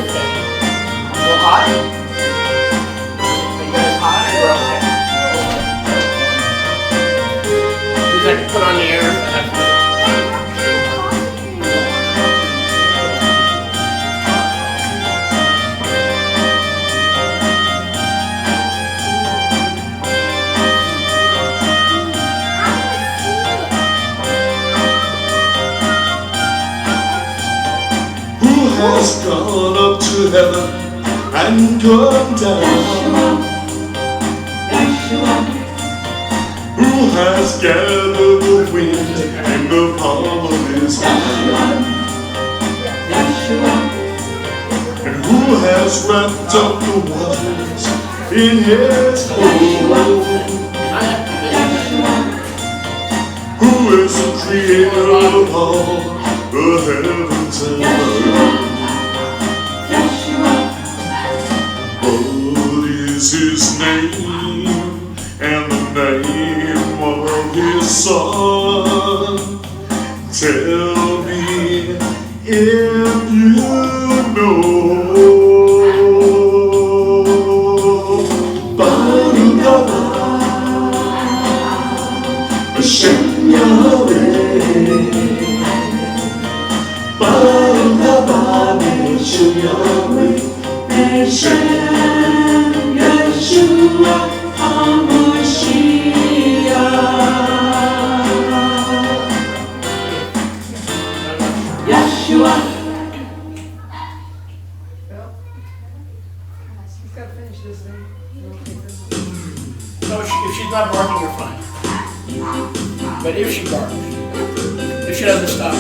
Well, hot? Are you guys hot or you're okay? Because I can put on the air if I have to. Has gone up to heaven and come down? Who has gathered the wind in the palm of his hand? And who has wrapped up the waters in his coat? Who is the creator of all the heavens and earth? Is his name and the name of his son? Tell me if you know. Ba-da-da-da, Hashem Yahweh. Ba-da-da-da, Hashem Yahweh. Hashem Yeshua HaMashiach. Yeshua. He's got to finish this thing. No, if she's not barking, you're fine. But if she barks, if she doesn't stop.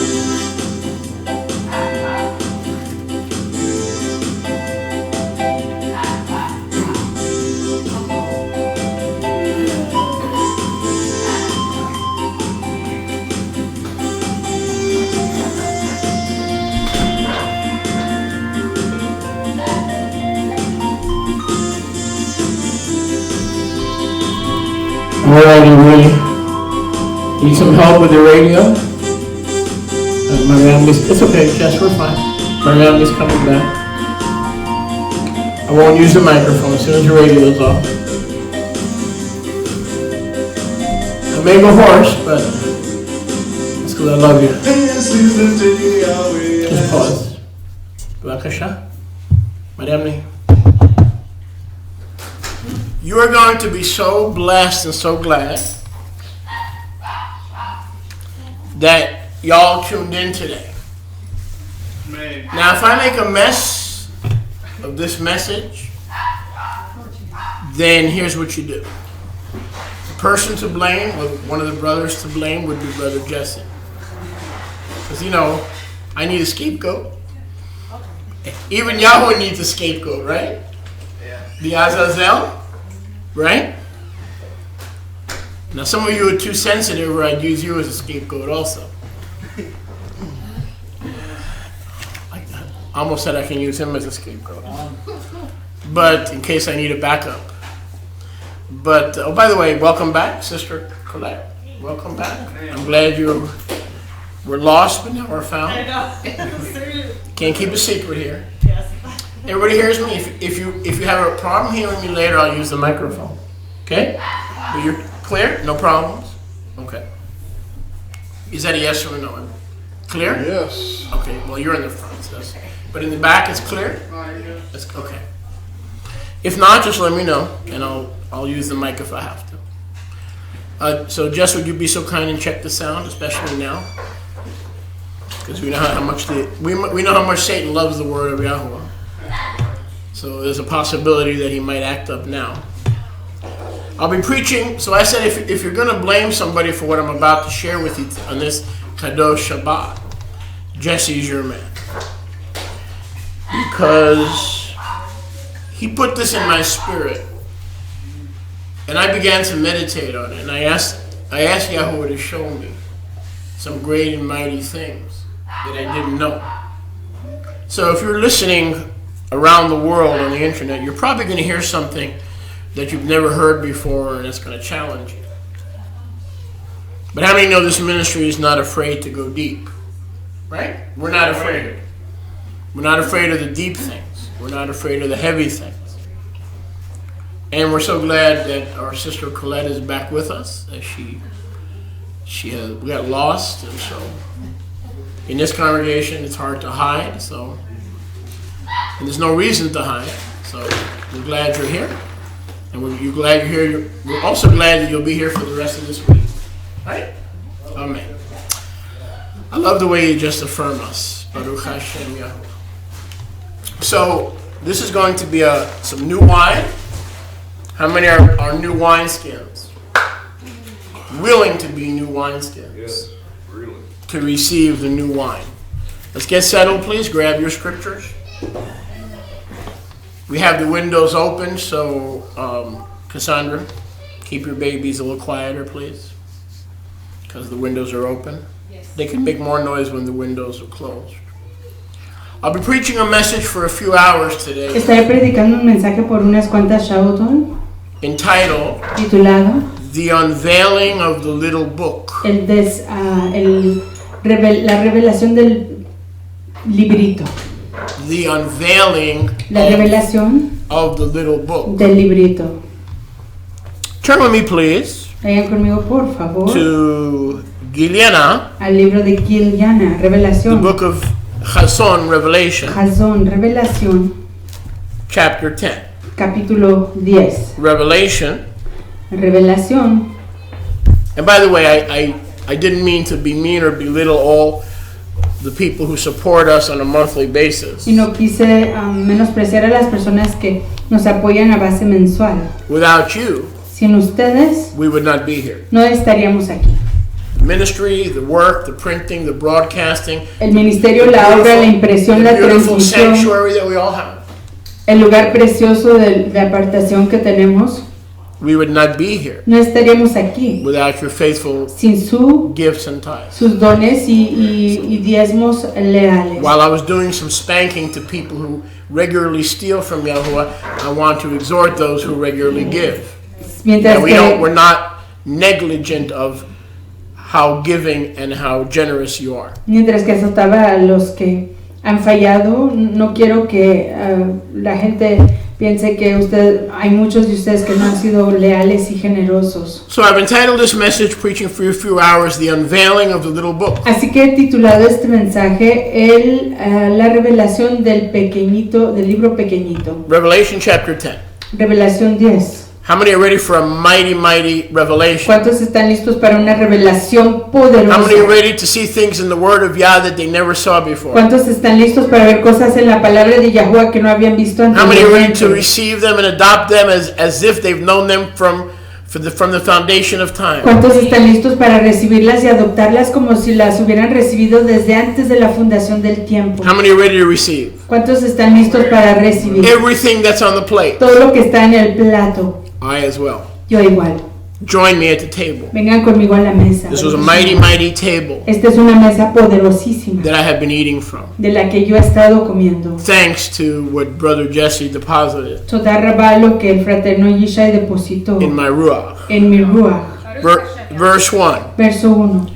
Alrighty, we need some help with the radio. It's okay, Jess, we're fine. Mariami's coming back. I won't use the microphone as soon as the radio's off. I may go hoarse, but it's because I love you. Just pause. B'vakasha. Mariami. You are going to be so blessed and so glad that y'all tuned in today. Man. Now, if I make a mess of this message, then here's what you do. The person to blame, or one of the brothers to blame, would be Brother Jesse. Because, I need a scapegoat. Even Yahweh needs a scapegoat, right? Yeah. The Azazel. Right? Now some of you are too sensitive where I'd use you as a scapegoat also. I almost said I can use him as a scapegoat. But in case I need a backup. But, oh, by the way, welcome back, Sister Colette. Welcome back. I'm glad you were lost, but now we're found. I know. Can't keep a secret here. Yes. Everybody hears me. If you have a problem hearing me later, I'll use the microphone. Okay? But you're clear? No problems? Okay. Is that a yes or a no? Clear? Yes. Okay. Well, you're in the front, so but in the back, it's clear. That's okay. If not, just let me know, and I'll use the mic if I have to. So, Jess, would you be so kind and check the sound, especially now? Because we know how much we know how much Satan loves the word of Yahweh. So there's a possibility that he might act up now. I'll be preaching. So I said, if you're going to blame somebody for what I'm about to share with you on this Kadosh Shabbat, Jesse's your man. Because he put this in my spirit. And I began to meditate on it. And I asked Yahweh to show me some great and mighty things that I didn't know. So if you're listening around the world on the internet, you're probably going to hear something that you've never heard before, and it's going to challenge you. But how many know this ministry is not afraid to go deep? Right? We're not afraid. We're not afraid of the deep things. We're not afraid of the heavy things. And we're so glad that our sister Colette is back with us. As we got lost, and so in this congregation it's hard to hide. So, and there's no reason to hide. So we're glad you're here, and we're glad you're here. We're also glad that you'll be here for the rest of this week. Right? Amen. I love the way you just affirm us. Baruch Hashem Yahuwah. So this is going to be some new wine. How many are new wineskins? Willing to be new wineskins. Yes, really. To receive the new wine. Let's get settled, please. Grab your scriptures. We have the windows open, so Cassandra, keep your babies a little quieter, please. Because the windows are open. Yes. They can make more noise when the windows are closed. I'll be preaching a message for a few hours today. Estaré predicando un mensaje por unas cuantas Shauton. Entitled Titulado The Unveiling of the Little Book. La revelación del librito. The Unveiling La revelación of the Little Book. Del librito. Turn with me, please. Vayan conmigo, por favor. To Giliana. Al libro de Giliana, Revelación. The book of Chazon, Revelation. Chazon, Revelación. Chapter 10. Capítulo 10. Revelation. Revelación. And by the way, I didn't mean to be mean or belittle all the people who support us on a monthly basis. Y no quise menospreciar a las personas que nos apoyan a base mensual. Without you, sin ustedes, we would not be here. No estaríamos aquí. The ministry, the work, the printing, the broadcasting. El ministerio, la obra, la impresión, la transmisión. Sanctuary that we all have. El lugar precioso de apartación que tenemos. We would not be here. No estaríamos aquí. Without your faithful sin su gifts and tithes. Sus dones y diezmos leales. While I was doing some spanking to people who regularly steal from Yahuwah, I want to exhort those who regularly give. Mientras we're not negligent of how giving and how generous you are. Mientras que azotaba a los que han fallado, no quiero que la gente piense que hay muchos de ustedes que no han sido leales y generosos. So I've entitled this message, preaching for a few hours, The Unveiling of the Little Book. Así que he titulado este mensaje la revelación del libro pequeñito. Revelation chapter 10. Revelación 10. How many are ready for a mighty, mighty revelation? ¿Cuántos están listos para una revelación poderosa? How many are ready to see things in the Word of Yah that they never saw before? ¿Cuántos están listos para ver cosas en la palabra de Yahuwah que no habían visto antes? How many are ready to receive them and adopt them as if they've known them from the foundation of time? ¿Cuántos están listos para recibirlas y adoptarlas como si las hubieran recibido desde antes de la fundación del tiempo? How many are ready to receive? ¿Cuántos están listos para recibir? Everything that's on the plate. Todo lo que está en el plato. I as well. Yo igual. Join me at the table. Vengan conmigo a la mesa. This was a mighty, mighty table. Esta es una mesa poderosísima. That I have been eating from. De la que yo he estado comiendo. Thanks to what Brother Jesse deposited. Toda lo que el fraterno Yishai depositó. In my ruach. En mi ruach. Verse 1. Verso 1.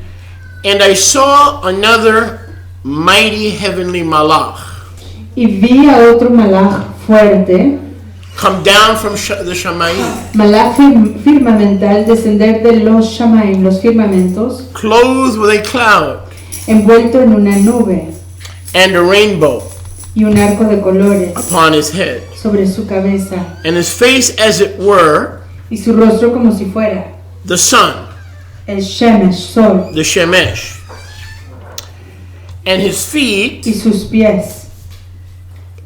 And I saw another mighty heavenly malach. Y vi a otro malach fuerte. Come down from the Shamayim. Malach firmamental descender de los Shamayim, los firmamentos. Clothed with a cloud. Envuelto en una nube. And a rainbow. Y un arco de colores. Upon his head. Sobre su cabeza. And his face as it were. Y su rostro como si fuera. The sun. El Shemesh, sol. The Shemesh. And his feet. Y sus pies.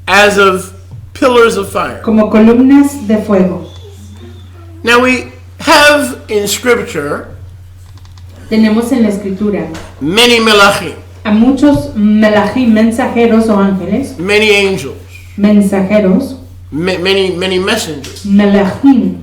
As of pillars of fire. Como columnas de fuego. Now we have in scripture. Tenemos en la escritura. Many melachim. A muchos melachim, mensajeros o ángeles. Many angels. Mensajeros. Many messengers. Melachim.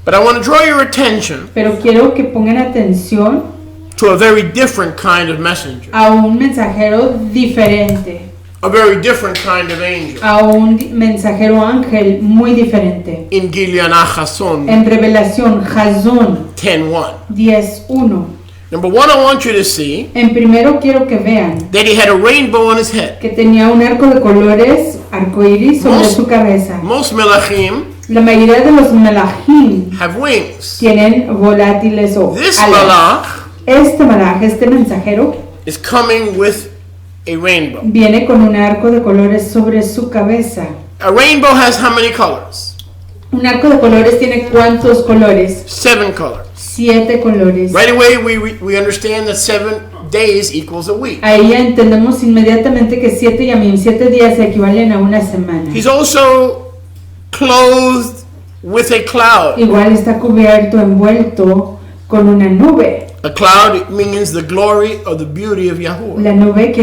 But I want to draw your attention. Pero quiero que pongan atención. To a very different kind of messenger. A un mensajero diferente. A very different kind of angel. A un mensajero ángel muy diferente. In Giliana Chazon. En Revelación Chazon 10:1. 10:1. Number one, I want you to see. En primero quiero que vean. That he had a rainbow on his head. Que tenía un arco de colores arcoíris sobre Most- su cabeza. Most melachim La mayoría de los melajim have wings. tienen volátiles o This alas. malach Este malaj, este mensajero, is coming with a rainbow. viene con un arco de colores sobre su cabeza. A rainbow has how many colors? Un arco de colores tiene ¿cuántos colores? 7 colors. 7 colores. Right away, we understand that 7 days equals a week. Ahí entendemos inmediatamente que 7 yamim, 7 días equivalen a una semana. He's also clothed with a cloud. Igual está cubierto, envuelto con una nube. A cloud means the glory or the beauty of Yahuwah. La nube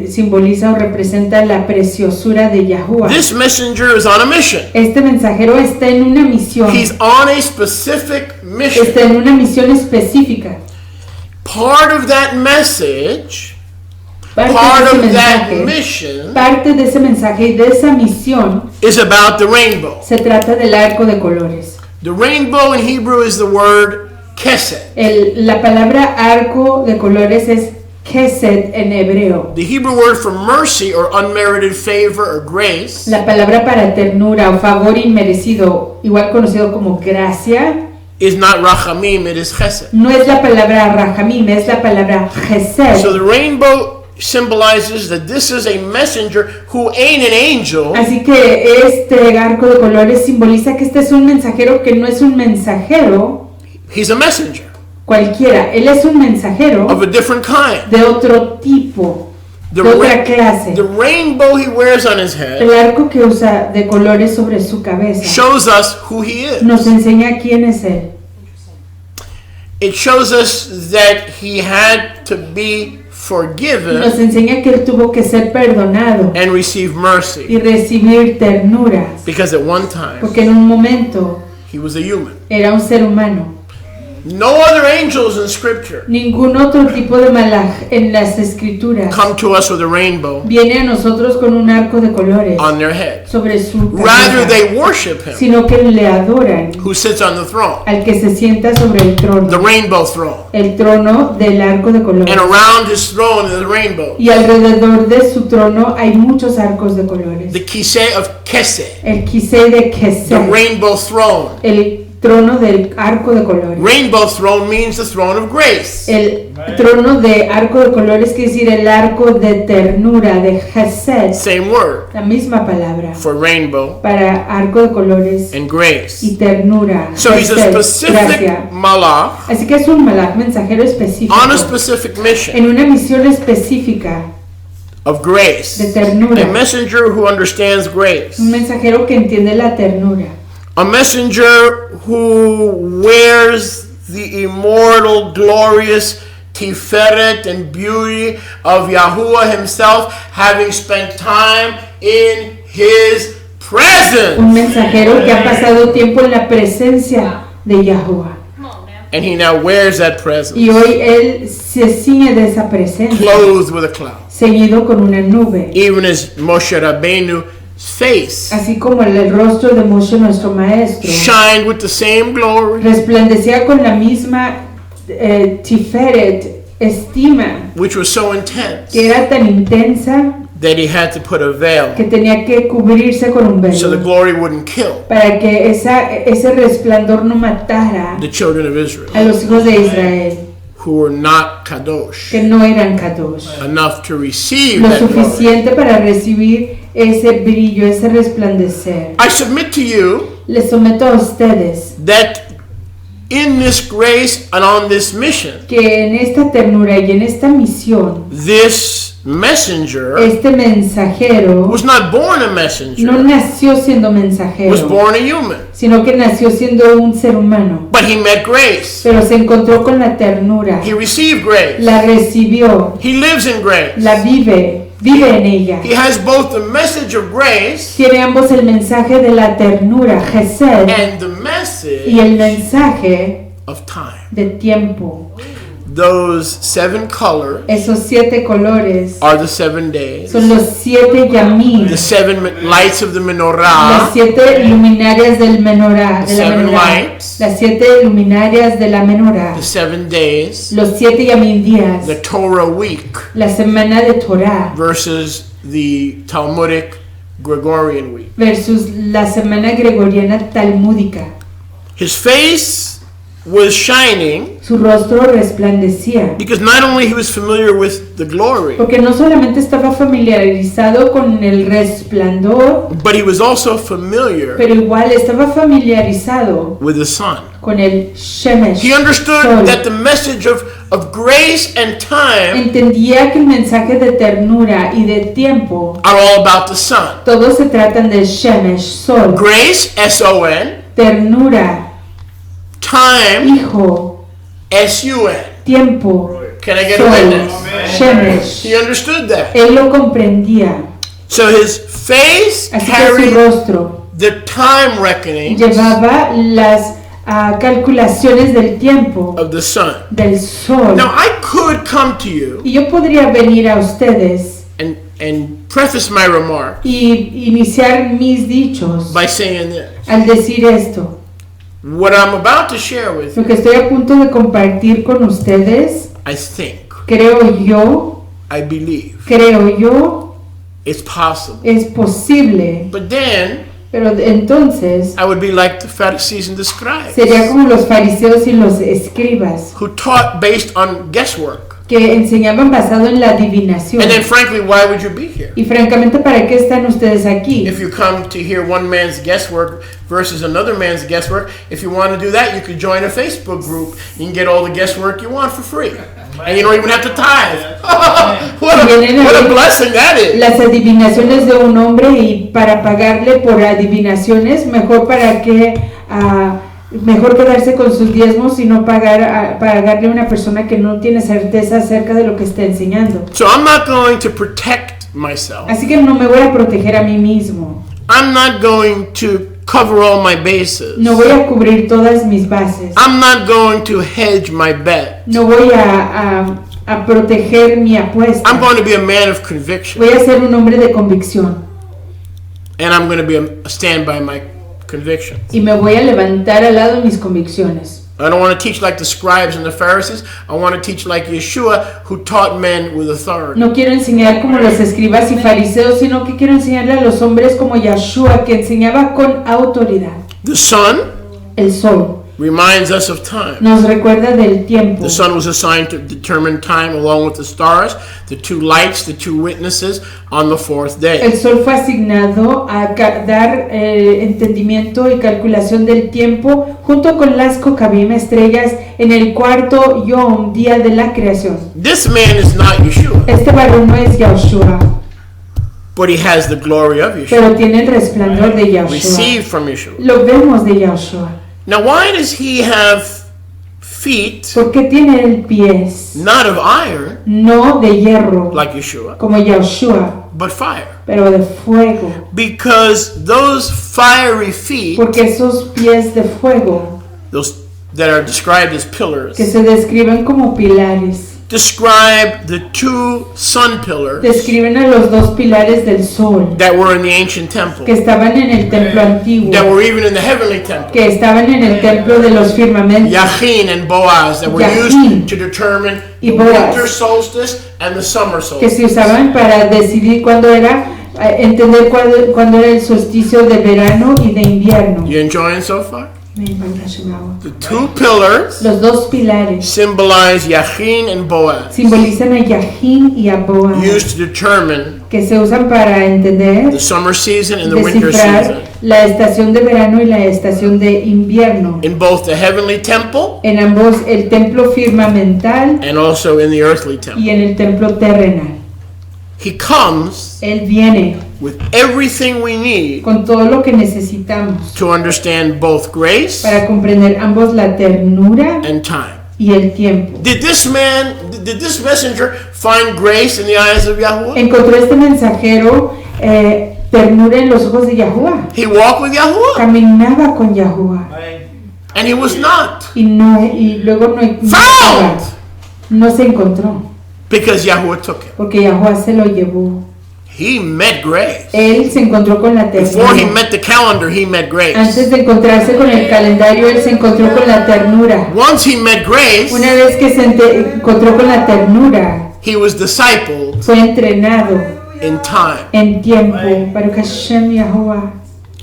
simboliza o representa la preciosura de Yahuwah. This messenger is on a mission. Este mensajero está en una misión. He's on a specific mission. Está en una misión específica. Part of that message, Parte part de of ese that mensaje, mission parte de ese mensaje y de esa misión is about the rainbow. se trata del arco de colores. The rainbow in Hebrew is the word kesed. La palabra arco de colores es kesed en hebreo. The Hebrew word for mercy or unmerited favor or grace La palabra para ternura o favor inmerecido, igual conocido como gracia, is not rachamim, it is chesed. no es la palabra rahamim, es la palabra So chesed. the rainbow symbolizes that this is a messenger who ain't an angel, Así que este arco de colores simboliza que este es un mensajero que no es un mensajero he's a messenger cualquiera, él es un mensajero of a different kind. de otro tipo, The, de otra ra- clase. the rainbow he wears on his head El arco que usa de colores sobre su cabeza shows us who he is. nos enseña quién es él. It shows us that he had to be forgiven Nos enseña que él tuvo que ser perdonado and receive mercy y recibir ternuras, because at one time porque en un momento he was a human. era un ser humano. No other angels in scripture Ningún otro tipo de malaj en las escrituras come to us with a rainbow viene a nosotros con un arco de colores on their head. sobre su Rather, cabeza, they worship him sino que le adoran who sits on the throne, al que se sienta sobre el the trono, rainbow throne. el trono del arco de colores. And around his throne is the rainbow, Y alrededor de su trono hay muchos arcos de colores. the kiseh of Keseh, El quisé de the Kesed, rainbow throne. el trono del arco de colores. Rainbow throne means the throne of grace. El trono de arco de colores quiere decir el arco de ternura, de Gesed, Same word la misma palabra for rainbow para arco de colores and grace. y ternura. So he's a Gesed, specific gracia. malach Así que es un malach mensajero específico on a specific mission en una misión específica of grace. de ternura. A messenger who understands grace. Un mensajero que entiende la ternura. A messenger who wears the immortal, glorious tiferet and beauty of Yahuwah himself, having spent time in his Un presence. mensajero que ha pasado tiempo en la presencia de Yahuwah. And he now wears that presence, Y hoy él se ciñe de esa presencia, clothed with a cloud. ceñido con una nube. Even as Moshe Rabbeinu's face Así como el rostro de Moshe, nuestro maestro, shined with the same glory, resplandecía con la misma tiferet, estima, which was so intense que era tan intensa that he had to put a veil que tenía que cubrirse con un so the velo glory wouldn't kill para que ese resplandor no matara the children of Israel, a los hijos de Israel, who were not kadosh que no eran kadosh, enough to receive lo that glory. suficiente para recibir ese brillo, ese resplandecer. I submit to you Les someto a ustedes that in this grace and on this mission, que en esta ternura y en esta misión, this messenger este mensajero was not born a no messenger, nació siendo was mensajero, born a human, sino que nació siendo un ser humano, but he met grace. pero se encontró con la ternura, He received grace. la recibió, He lives in grace. la vive en ella. He has both the message of grace Tiene ambos el mensaje de la ternura, Gesed, and the y message el mensaje of time. de tiempo. Those 7 colors Esos 7 colores are the 7 days, son los 7 yamim, the 7 lights of the las menorah, 7 luminarias del menorá, The de la seven menorá, lights. las 7 luminarias de la menorá, the 7 days, los 7 yamim días, the Torah week la semana de Torah versus the Talmudic Gregorian week. versus la semana gregoriana talmúdica. His face was shining Su rostro resplandecía, because not only he was familiar with the glory, porque no solamente estaba familiarizado con el resplandor, but he was also familiar pero igual estaba familiarizado with the sun. con el Shemesh. He understood sol. that the message of grace and time Entendía que el mensaje de ternura y de tiempo, are all about the sun. todos se tratan del Shemesh, sol. Grace, S-O-N, Ternura, time, hijo, S-U-N. tiempo, Can I get a sol, witness? Shemesh. He understood that. Él lo comprendía. So his face Así que su carried rostro the time reckoning llevaba las calculaciones del tiempo, of the sun. del sol. Now I could come to you Y yo podría venir a ustedes and preface my remark y iniciar mis dichos by saying this. al decir esto. What I'm about to share with Lo you, que estoy a punto de compartir con ustedes, I think, creo yo, I believe, it's possible. es posible. But then Pero entonces I would be like the Pharisees and the scribes sería como los fariseos y los escribas, who taught based on guesswork. que enseñaban basado en la adivinación. And then frankly, why would you be here? Y francamente, ¿para qué están ustedes aquí? If you come to hear one man's guesswork versus another man's guesswork, if you want to do that, you could join a Facebook group. You can get all the guesswork you want for free. And you don't even have to tithe. what a blessing that is. Las adivinaciones de un hombre, y para pagarle por adivinaciones, mejor quedarse con sus diezmos y no pagarle a una persona que no tiene certeza acerca de lo que está enseñando. So I'm not going to protect myself. Así que no me voy a proteger a mí mismo. I'm not going to cover all my bases. No voy a cubrir todas mis bases. I'm not going to hedge my bet. No voy a proteger mi apuesta. I'm going to be a man of conviction. Voy a ser un hombre de convicción. And I'm going to be stand by my convictions. Y me voy a levantar al lado de mis convicciones. I don't want to teach like the scribes and the Pharisees. I want to teach like Yeshua, who taught men with authority. No quiero enseñar como los escribas y fariseos, sino que quiero enseñarle a los hombres como Yeshua, que enseñaba con autoridad. The sun El sol reminds us of time. nos recuerda del tiempo. The sun was assigned to determine time along with the stars, the two lights, the two witnesses on the fourth day. El sol fue asignado a dar entendimiento y calculación del tiempo junto con las Kokabim, estrellas, en el cuarto Yom, día de la creación. This man is not Yeshua, Este varón no es Yeshua, but he has the glory of Yeshua, pero tiene el resplandor de Yeshua. received from Yeshua. Lo vemos de Yeshua. Now, why does he have feet Porque tiene el pies not of iron no de hierro like Yeshua, como Yeshua, but fire? pero de fuego. Because those fiery feet, Porque esos pies de fuego, those that are described as pillars, que se describen como pilares, describe the two sun pillars describen a los dos pilares del sol that were in the ancient temple, que estaban en el templo antiguo, that were even in the heavenly temple. que estaban en el templo de los firmamentos, Yachin and Boaz, that were Yachin used to determine y the Boaz, winter solstice and the summer que se solstice. usaban para decidir cuándo era, entender cuándo era el solsticio de verano y de invierno. You enjoying so far? Los The two pillars dos pilares symbolize Yachin and Boaz, simbolizan a Yachin y a Boaz, used to determine que se usan para entender, the summer season and the winter descifrar season la estación de verano y la estación de invierno. in both the heavenly temple En ambos, el templo firmamental and also in the earthly temple. y en el templo terrenal. He comes Él viene with everything we need con todo lo que necesitamos to understand both grace para comprender ambos la ternura and time. y el tiempo. Did this messenger find grace in the eyes of Yahuwah? Encontró este mensajero ternura en los ojos de Yahuwah. He walked with Yahuwah, Caminaba con Yahuwah and he was not y luego found no se encontró because Yahuwah took him. porque Yahuwah se lo llevó. He met grace. Él se encontró con la Before he ternura. met the calendar, he met grace. Antes de encontrarse con el calendario, él se encontró con la ternura. Once he met grace, Una vez que se encontró con la ternura, he was discipled fue entrenado in time. en tiempo. Baruch Hashem Yahuwah.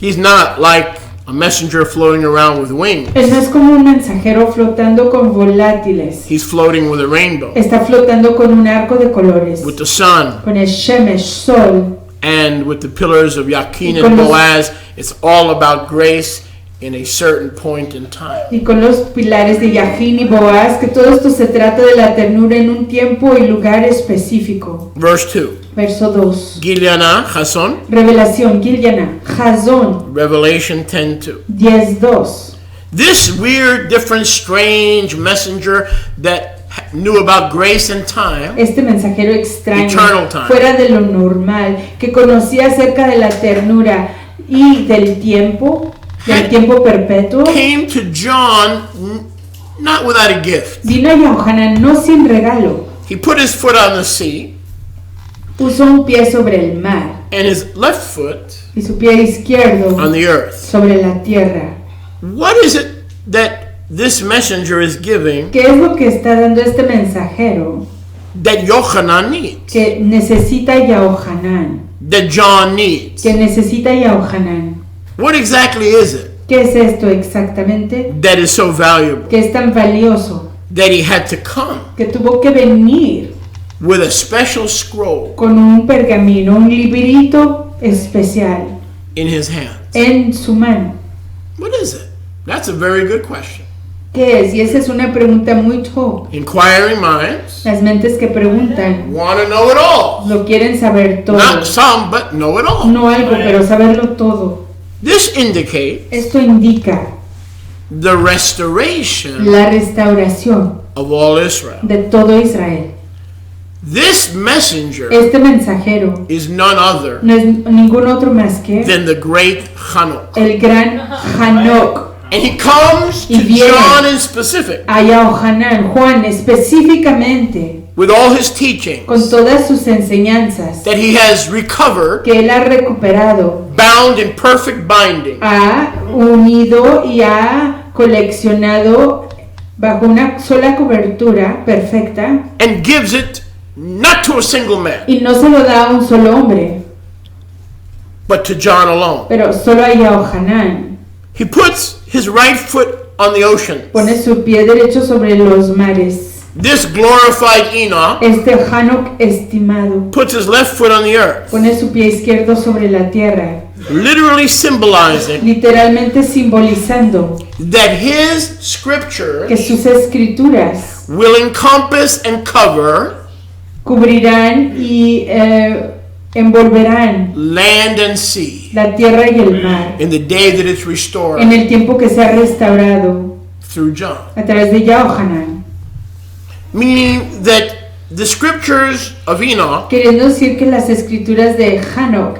He's not like a messenger floating around with wings. Él no es como un mensajero flotando con volátiles. He's floating with a rainbow, Está flotando con un arco de colores, with the sun, con el Shemesh, sol, and with the pillars of Yakin Y con and los- Boaz. It's all about grace in a certain point in time. y con los pilares de Yahin y Boaz, que todo esto se trata de la ternura en un tiempo y lugar específico. Verse 2. Verso 2. Gileana, Hason, Revelación, Gilyana, Jazón, Revelation 10:2. 10:2. This weird, different, strange messenger that knew about grace and time Este mensajero extraño, Eternal time. fuera de lo normal, que conocía acerca de la ternura y del tiempo perpetuo, came to John not without a gift. vino a Yohanan no sin regalo. He put his foot on the sea Puso un pie sobre el mar and his left foot y su pie izquierdo on the earth. sobre la tierra. What is it that this messenger is giving ¿Qué es lo que está dando este mensajero that Yochanan needs, que necesita Yohanan? that John needs? Que necesita Yohanan. What exactly is it ¿Qué es esto exactamente? that is so valuable Que es tan valioso that he had to come que tuvo que venir with a special scroll con un pergamino, un librito especial in his hand? en su mano. What is it? That's a very good question. ¿Qué es? Y esa es una pregunta muy top. Inquiring minds Las mentes que preguntan want to know it all. lo quieren saber todo. Not some, but know it all. No algo, pero saberlo todo. This indicates Esto indica the restoration la restauración of all Israel. de todo Israel. This messenger Este mensajero is none other no es ningún otro más que than the great Hanok. el gran Hanok. And he comes to Y viene. John in specific A Yohanan, Juan específicamente, with all his teachings con todas sus enseñanzas that he has recovered, que él ha recuperado, bound in perfect binding, ha unido y ha coleccionado bajo una sola cobertura perfecta and gives it not to a single man, y no se lo da a un solo hombre, but to John alone. pero solo a Yohanan. He puts his right foot on the ocean. Pone su pie derecho sobre los mares. This glorified Enoch Este Hanok estimado puts his left foot on the earth, pone su pie izquierdo sobre la tierra, literally symbolizing literalmente simbolizando that his que scriptures sus escrituras will encompass and cover cubrirán y envolverán land and sea la tierra y el mar in the day that it's en restored el tiempo que se ha restaurado through John. a través de Yohanan, Meaning that the scriptures of Enoch queriendo decir que las escrituras de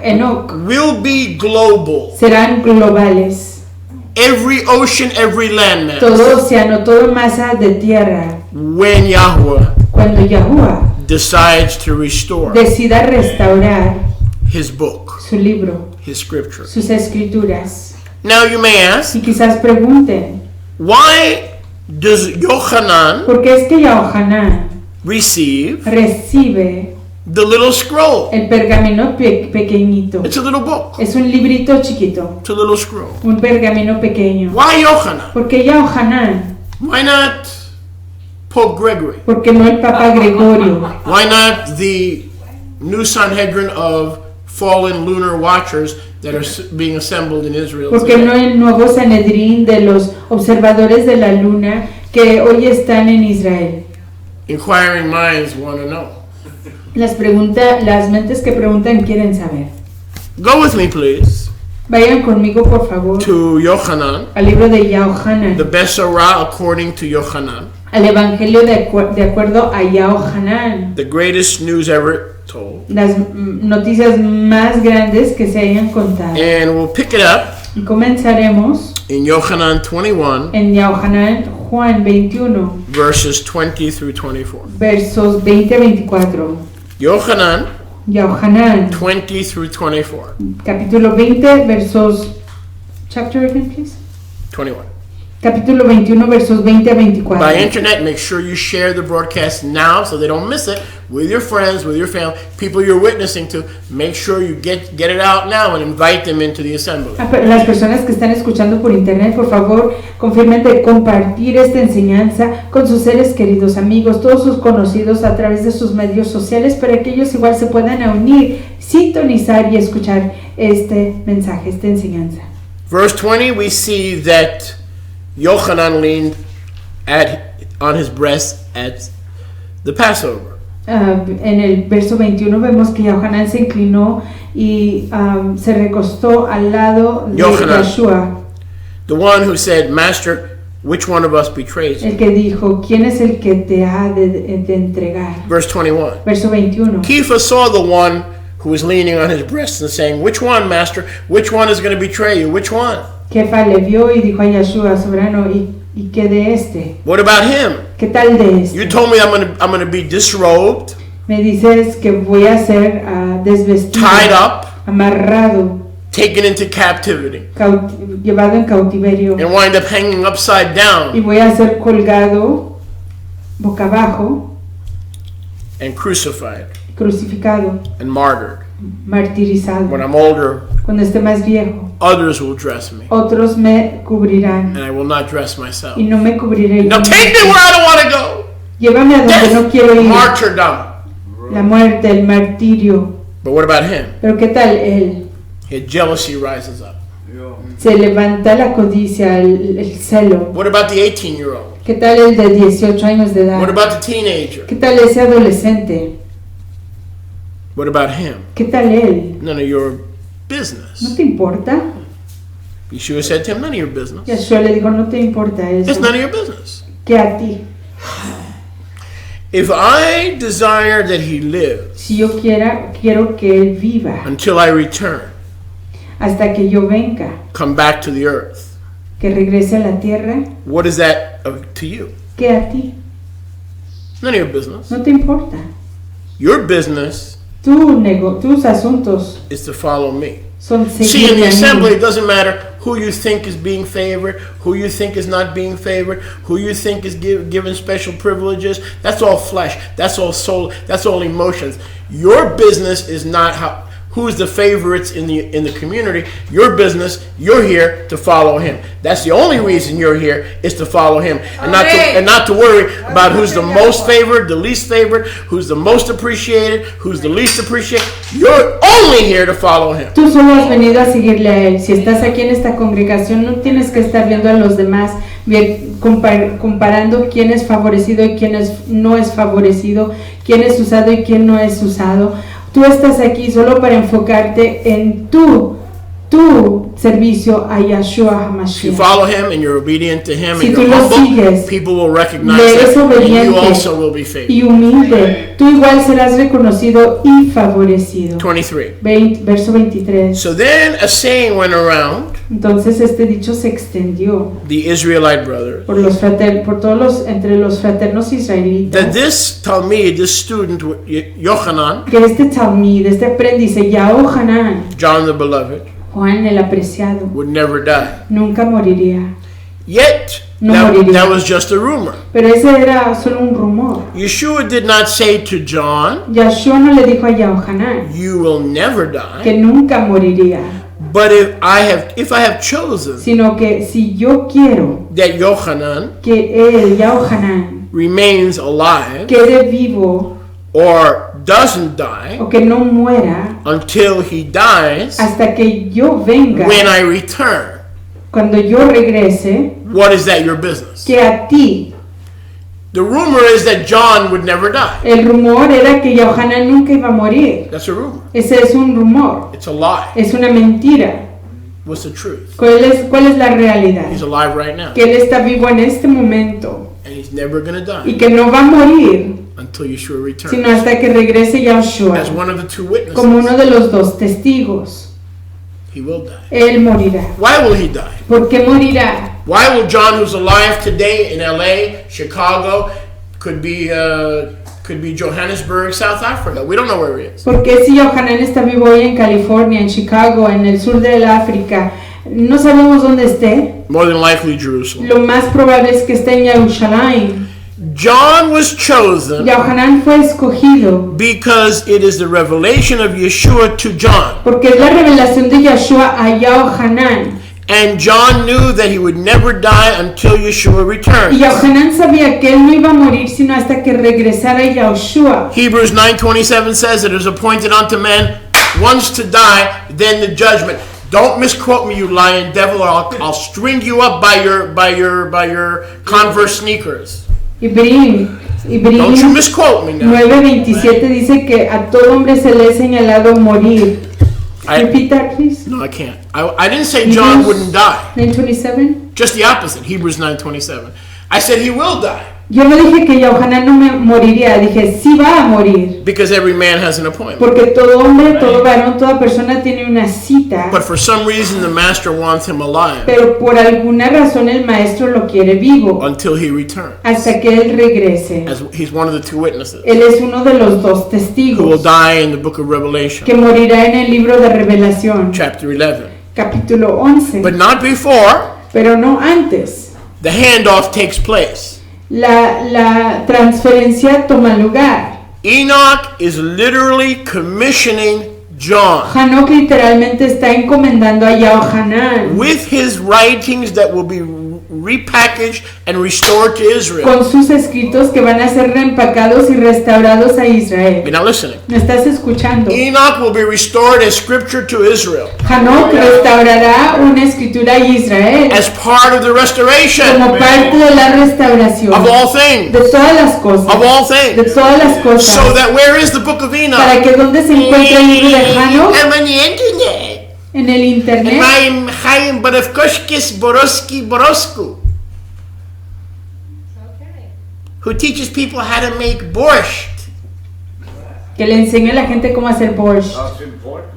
Enoch will be global. serán globales. Every ocean, every landmass. Todo océano, toda masa de tierra, When Yahweh cuando Yahuwah decides to restore decida restaurar his book, su libro, his scripture. sus escrituras. Now you may ask, Y quizás pregunten, why does Yochanan ¿por qué es que Yohanan receive recibe the little scroll? el pergamino pequeñito? It's a little book. Es un librito chiquito, It's a little scroll. un pergamino pequeño. Why Yochanan? ¿Por qué Yohanan? Why not Pope Gregory? ¿Por qué no el Papa Gregorio? Why not the new Sanhedrin of fallen lunar watchers that are being assembled in Israel ¿Por qué today? no el nuevo Sanedrín de los observadores de la luna que hoy están en Israel? Inquiring minds want to know. Las mentes que preguntan quieren saber. Go with me, please, Vayan conmigo, por favor, to Yochanan, al libro de Yohanan, the Besorah according to Yochanan, al Evangelio de acuerdo a Yohanan, the greatest news ever told. las noticias más grandes que se hayan contado. And we'll pick it up Y comenzaremos in Yochanan 21, en Yohanan, Juan 21, verses 20 through 24. versos 20 a 24. Yochanan Yohanan, 20 through 24. capítulo 20, versos... Chapter again, please. 21. capítulo 21, versos 20 a 24. By internet, make sure you share the broadcast now so they don't miss it with your friends, with your family, people you're witnessing to. Make sure you get it out now and invite them into the assembly. Las personas que están escuchando por internet, por favor, confirmen de compartir esta enseñanza con sus seres queridos, amigos, todos sus conocidos a través de sus medios sociales para que ellos igual se puedan unir, sintonizar y escuchar este mensaje, esta enseñanza. Verse 20, we see that Yochanan leaned on his breast at the Passover. En el verso 21 vemos que Yohanan se inclinó y se recostó al lado de Yeshua. The one who said, Master, which one of us betrays you? El que dijo, ¿quién es el que te ha de entregar? Verse 21. Verso 21. Kepha saw the one who was leaning on his breast and saying, which one, Master? Which one is going to betray you? Which one? Kefa le vio y dijo a Yeshua, soberano, ¿y qué de este? What about him? ¿Qué tal de este? You told me I'm going to be disrobed, Me dices que voy a ser desvestido, tied up, amarrado, taken into captivity, llevado en cautiverio, and wind up hanging upside y down voy a ser colgado boca abajo, and crucified crucificado, and martyred. martirizado. When I'm older, Cuando esté más viejo, others will dress me, otros me cubrirán and I will not dress myself. y no me cubriré yo Now take me where I don't want to go. Llévame a donde no quiero ir. Martyrdom. La muerte, el martirio. But what about him? Pero ¿qué tal él? His jealousy rises up. Se levanta la codicia, el celo. What about the 18-year-old? ¿Qué tal el de 18 años de edad? What about the teenager? ¿Qué tal ese adolescente? What about him? ¿Qué tal él? None of your ¿No business. te importa? Yeshua said to him, none of your business. Yeshua le dijo, no te importa It's eso. none of your business. Que a ti. If I desire that he lives Si yo quiero que él viva until I return, hasta que yo venga, come back to the earth, que regrese a la tierra, what is that to you? que a ti. None of your business. No te importa. Your business Tus asuntos is to follow me. son See, in seguirme the a assembly, mí. it doesn't matter who you think is being favored, who you think is not being favored, who you think is given special privileges. That's all flesh. That's all soul. That's all emotions. Your business is not who's the favorites in the community. Your business, you're here to follow him. That's the only reason you're here, is to follow him, and not to worry about who's the most favored, the least favored, who's the most appreciated, who's the least appreciated. You're only here to follow him. Tú solo has venido a seguirle a él. Si estás aquí en esta congregación, no tienes que estar viendo a los demás, comparando quién es favorecido y quién no es favorecido, quién es usado y quién no es usado. Tú estás aquí solo para enfocarte en tu servicio a Yeshua If you HaMashiach. follow him and you're obedient to him Si and tú you're lo humble, sigues, people will recognize le eres that, and you obediente also will be favored. y humilde, tú igual serás reconocido y favorecido. 23. Verso 23. So then a saying went around Entonces este dicho se extendió the Israelite brothers entre los fraternos israelitas, that this Talmud, this student, Yochanan, que este talmid, este aprendiz, Yohanan, John the Beloved, Juan el apreciado, would never die. nunca moriría. Yet, No moriría. that was just a rumor. Pero ese era solo un rumor. Yeshua did not say to John, Yeshua no le dijo a Yohanan you will never que die, nunca moriría, but if I have chosen sino que si yo quiero that Yochanan que él, Yohanan, remains alive quede vivo or doesn't die o que no muera until he dies hasta que yo venga, when I return, cuando yo regrese, what is that your business? que a ti. The rumor is that John would never die. El rumor era que Yohanan nunca iba a morir. That's a rumor. Ese es un rumor, It's a lie. es una mentira. What's the truth? ¿Cuál es la realidad? He's alive right now, Que él está vivo en este momento and he's never going to y die que no va a morir until Yeshua returns. sino hasta que regrese Yeshua. As one of the two Como uno witnesses, de los dos testigos, he will die. él morirá. Why will he die? ¿Por qué morirá? Why will John, who's alive today in LA, Chicago, could be Johannesburg, South Africa? We don't know where he is. Porque si Yohanan está vivo hoy en California, en Chicago, en el sur del África, no sabemos dónde esté. More than likely Jerusalem. Lo más probable es que esté en Jerusalén. John was chosen Yohanan fue escogido because it is the revelation of Yeshua to John. porque es la revelación de Yeshua a Yohanan. And John knew that he would never die until Yeshua Y returns. Yohanan sabía que él no iba a morir sino hasta que regresara Yeshua. Hebrews 9:27 says it is appointed unto men once to die, then the judgment. Don't misquote me, you lying devil, or I'll string you up by your Converse sneakers. Don't you Hebreos misquote me now. 9:27 dice que a todo hombre se le ha señalado morir. Repeat that, please. No, I can't. I didn't say John wouldn't die. 9:27. Just the opposite. Hebrews 9:27. I said he will die Yo no dije que Yohanan no me moriría, dije sí va a morir. because every man has an appointment. Porque todo hombre, todo varón, toda persona tiene una cita. But for some reason, the master wants him alive Pero por alguna razón el maestro lo quiere vivo until he returns. hasta que él regrese. As he's one of the two witnesses Él es uno de los dos who will testigos die in the book of Revelation, que morirá en el libro de Revelación, chapter 11. capítulo 11. But not before Pero no antes. the handoff takes place. La transferencia toma lugar. Enoch is literally commissioning John Hanok literalmente está encomendando a Yohanan with his writings that will be repackaged and restored to Israel. con sus escritos que van a ser reempacados y restaurados a Israel. You're not listening. ¿Me estás escuchando? Enoch will be restored as scripture to Israel Hanok restaurará una escritura a Israel as part of the restoration como parte de la restauración of all things. de todas las cosas, Of all de things. todas las So cosas, that where is the book of para Enoch? que donde se encuentre el libro de Hanok I'm on the internet. en el And internet. I'm Chaim Baravkoshkis Borosky Borosku, who teaches people how to make borscht. Que le enseñe a la gente cómo hacer borscht, That's important.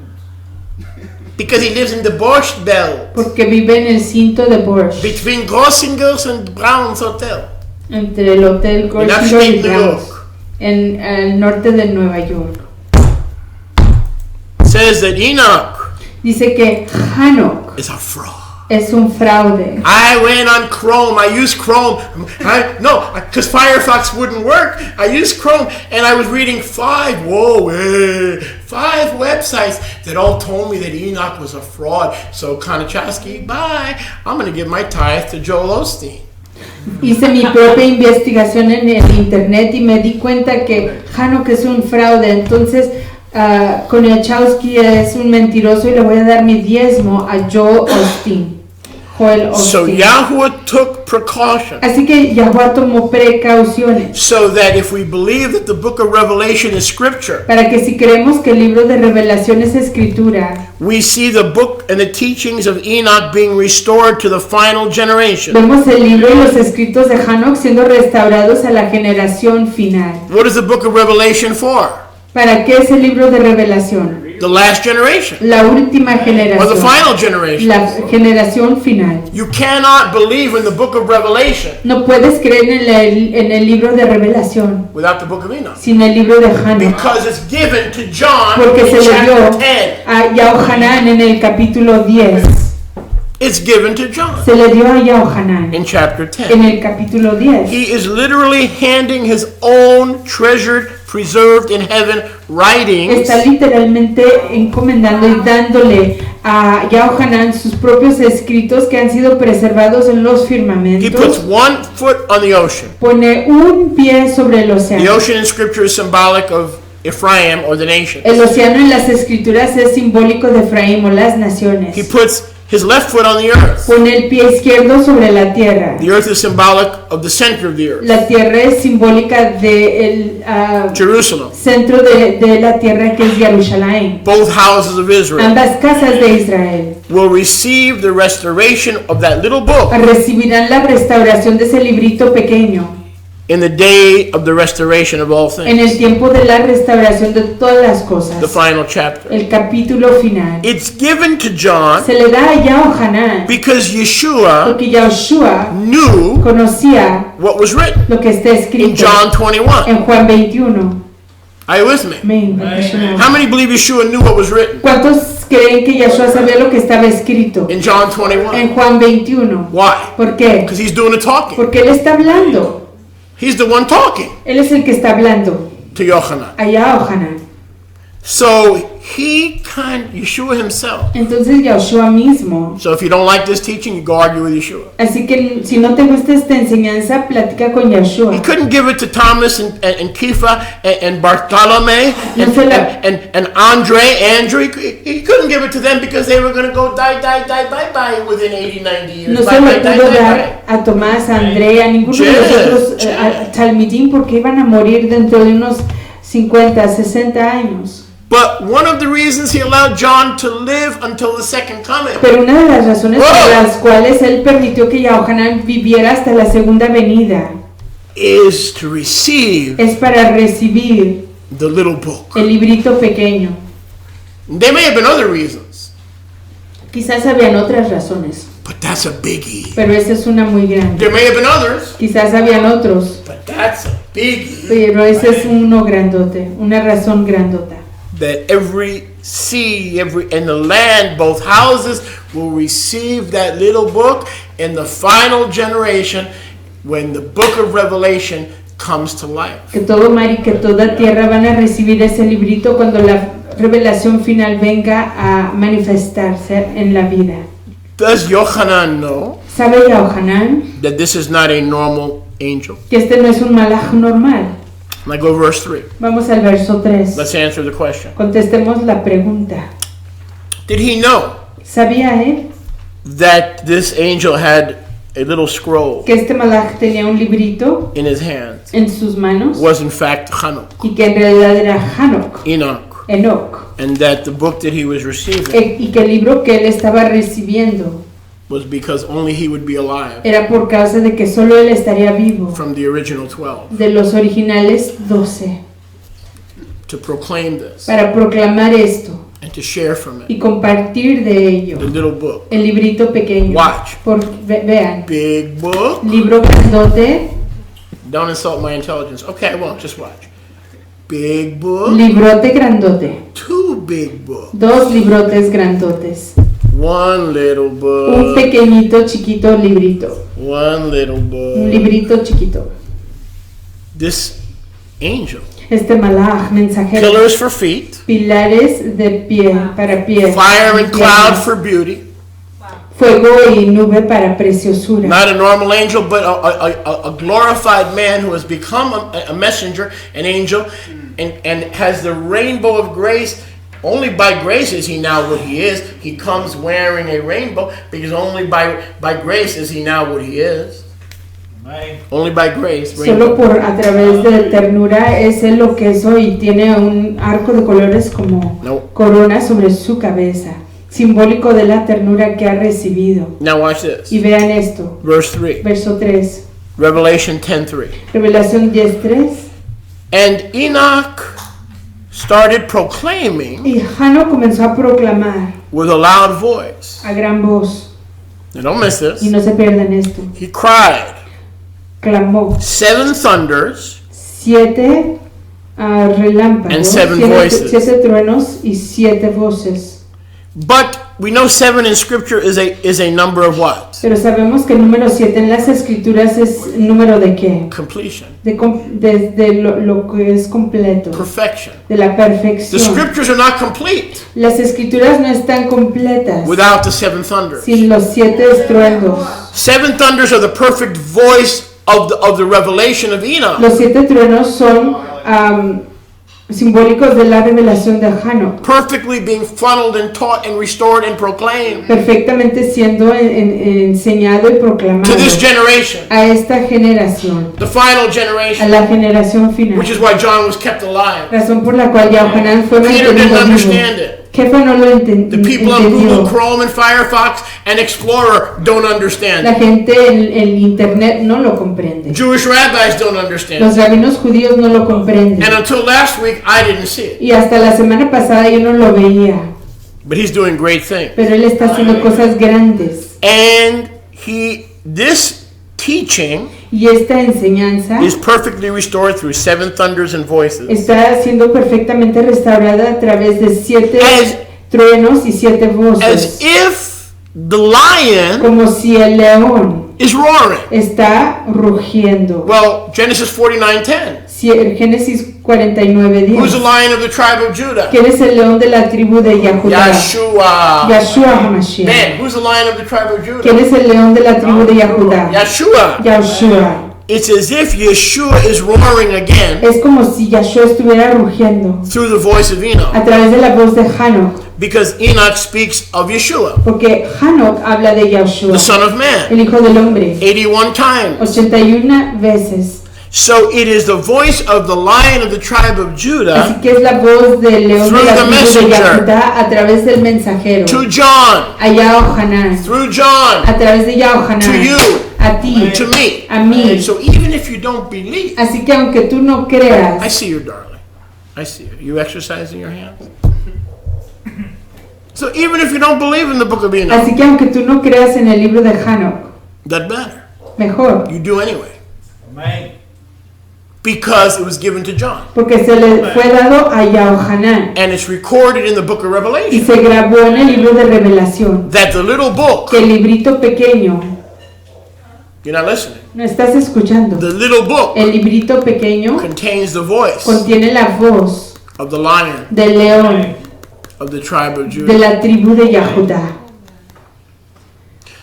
Because he lives in the Borscht Belt porque vive en el cinto de borscht, between Grossingers and Brown's Hotel entre el hotel in Goldschmidt upstate y New Browns, York. en el norte de Nueva York. Says that Enoch Dice que Hanok is a fraud. es un fraude. I went on Chrome. I used Chrome. Because Firefox wouldn't work. I used Chrome, and I was reading five websites that all told me that Enoch was a fraud. So Konachowski, bye. I'm going to give my tithe to Joel Osteen. Hice mi propia investigación en el internet y me di cuenta que Hanok es un fraude. Entonces, Koniachowski es un mentiroso y le voy a dar mi diezmo a Joel Osteen. So Yahweh took precaution Así que Yahweh tomó precauciones so that if we believe that the book of Revelation is scripture, para que si creemos que el libro de Revelación es escritura, we see the book and the teachings of Enoch being restored to the final generation. vemos el libro y los escritos de Hanok siendo restaurados a la generación final. What is the book of Revelation for? ¿Para qué es el libro de Revelación? The last generation, La última or the generación, final generation. la generación final. You cannot believe in the book of Revelation No puedes creer en el libro de Revelación without the book of Enoch, sin el libro de Hanok, because it's given to John porque in se le dio chapter 10. a Yohanan en el capítulo 10. It's given to John Se le dio a Yohanan in chapter en 10. el capítulo 10. He is literally handing his own treasured, preserved in heaven writings Está literalmente encomendando y dándole a Yohanan sus propios escritos que han sido preservados en los He puts firmamentos. one foot on the ocean. Pone un pie sobre el The océano. ocean in scripture is symbolic of Ephraim or the nation. El océano en las escrituras es simbólico de Efraín o las naciones. He puts his left foot on the earth. Pone el pie izquierdo sobre la tierra. The earth is symbolic of the center of the earth, La tierra es simbólica del Jerusalem. centro de la tierra que es Jerusalén. Both houses of Israel Ambas casas de Israel will receive the restoration of that little book recibirán la restauración de ese librito pequeño in the day of the restoration of all en el things, tiempo de la restauración de todas las the cosas. final chapter. El capítulo final. It's given to John Se le da a Yohanan because Yeshua porque Yeshua knew conocía what was written lo que está in escrito John 21. en Juan 21. Are you with me? Amén. Bendiciones. How many believe Yeshua knew what was written? ¿Cuántos creen que Yahshua sabía lo que estaba escrito in John 21. en Juan 21. Why? ¿Por qué? Because he's doing the talking. Porque Él está hablando. He's the one talking Él es el que está hablando. to Yochanan. Allá a Ohanan. So Yeshua himself. Entonces Yahshua mismo. So if you don't like this teaching, you go argue with Yeshua. Así que si no te gusta esta enseñanza, platica con Yahshua. He couldn't give it to Thomas and Kepha and Bartholomew and Andrew. He couldn't give it to them because they were going to go die bye within 80, 90 years. No se lo pudo dar a Tomás, a Andrea, a ninguno de los otros a Talmidim porque iban a morir dentro de unos 50, 60 años. But one of the reasons he allowed John to live until the second coming Pero una de las razones por las cuales él permitió que Yohanan viviera hasta la segunda venida is to receive es para recibir the little book. el librito pequeño. There may have been other reasons, Quizás habían otras razones, but that's a biggie. pero esa es una muy grande. There may have been others, Quizás habían otros, but that's a biggie. pero ese es uno grandote, una razón grandota. That every sea, in the land, both houses will receive that little book in the final generation when the book of Revelation comes to life. Que todo mar y que toda tierra van a recibir ese librito cuando la revelación final venga a manifestarse en la vida. Does Yochanan know ¿Sabe Yohanan that this is not a normal angel? que este no es un malaj normal? Now go to verse 3. Vamos al verso 3. Let's answer the question. Contestemos la pregunta. Did he know ¿Sabía él that this angel had a little scroll que este malaj tenía un librito in his hands? en sus manos Was in fact Hanok, y que en realidad era Hanok, Enoch, Enoch, and that the book that he was receiving y que el libro que él estaba recibiendo was because only he would be alive era por causa de que solo él estaría vivo from the original 12 de los originales 12 to proclaim this para proclamar esto and to share from it y compartir de ello the little book. el librito pequeño. Watch. Vean, Big book. libro grandote, Don't insult my intelligence. Okay, I won't. Just watch. Big book. librote grandote, Two big books. dos librotes grandotes, One little un book. pequeñito chiquito librito, One little un book. librito chiquito. This angel. Este malaj, mensajero, Pillars for feet. pilares de pie, para pie, Fire and cloud for beauty. fuego y nube para preciosura. Not a normal angel, but a glorified man who has become a messenger, an angel, and has the rainbow of grace. Only by grace is he now what he is. He comes wearing a rainbow because only by grace is he now what he is. Only by grace. Solo por a través de ternura es él lo que es hoy. Tiene un arco de colores como No. corona sobre su cabeza, simbólico de la ternura que ha recibido. Now watch this. Y vean esto, Verse 3. verso 3, Revelation 10:3. Revelación 10:3. And Enoch started proclaiming Y Jano comenzó a proclamar with a loud voice. a gran voz, Now don't miss y this. no se pierdan esto, He cried, clamó 7 thunders 7 relámpagos, And 7 voices. 7 truenos y 7 voces. But we know 7 in scripture is a number of what? Pero sabemos que el número 7 en las escrituras es número de qué? Completion, De lo que es completo, perfection. de la The perfección. scriptures are not complete Las escrituras no están completas without the 7 thunders. sin los 7 estruendos. 7 thunders are the perfect voice of the revelation of Enoch. Los 7 truenos son simbólicos de la revelación de Jano, Perfectly being funneled and taught and restored and proclaimed perfectamente siendo enseñado y proclamado to this generation, a esta generación, the final a generation, la generación final. which is why John was kept alive. Razón por la cual Yohanan fue Peter didn't mantenido understand vivo. it. Kefa no lo The people on Google, entendió. Chrome, and Firefox, and Explorer don't understand La it. gente en internet no lo comprende. Jewish rabbis don't understand Los it. rabinos judíos no lo comprenden. And until last week, I didn't see it. Y hasta la semana pasada yo no lo veía. But he's doing great things. Pero él está haciendo cosas grandes. And this teaching Y esta enseñanza is perfectly restored through 7 thunders and voices. está siendo perfectamente restaurada a través de 7 truenos y 7 as voces, if the lion como si el león is roaring. está rugiendo. Well, Genesis 49:10. Si el Génesis 49:10. Who's the lion of the tribe of Judah? ¿Quién es el león de la tribu de Yahudá? Yeshua. Yahshua HaMashiach. Man, who's the lion of the tribe of ¿Quién Judah? es el león de la tribu de Yahudá? Yeshua. Yahshua. It's as if Yeshua is roaring again Es como si Yahshua estuviera rugiendo through the voice of Enoch, a través de la voz de Hanok, because Enoch speaks of Yeshua, porque Hanok habla de Yahshua, the Son of Man, el Hijo del Hombre, 81 times. 81 veces. So it is the voice of the lion of the tribe of Así Judah que es la voz del león de Through la the tribu de messenger. Yahudá a través del mensajero, to John, a Yahohanan, through John, a través de to Yahohanan, you, a ti, to me. a mí. So even if you don't believe, Así que aunque tú no I creas, see you, darling. I see you. You exercising your hands? So even if you don't believe in the book of Enoch, así que aunque tú no creas en el libro de Hanok, that matter. mejor, You do anyway. Because it was given to John. porque se le fue dado a Yahohanan And it's recorded in the book of y Revelation se grabó en el libro de Revelación that the little book, que el librito pequeño, you're not listening, no estás escuchando, the little book el librito pequeño contains the voice contiene la voz of the lion del león of the tribe of de Judah. la tribu de Yahudá.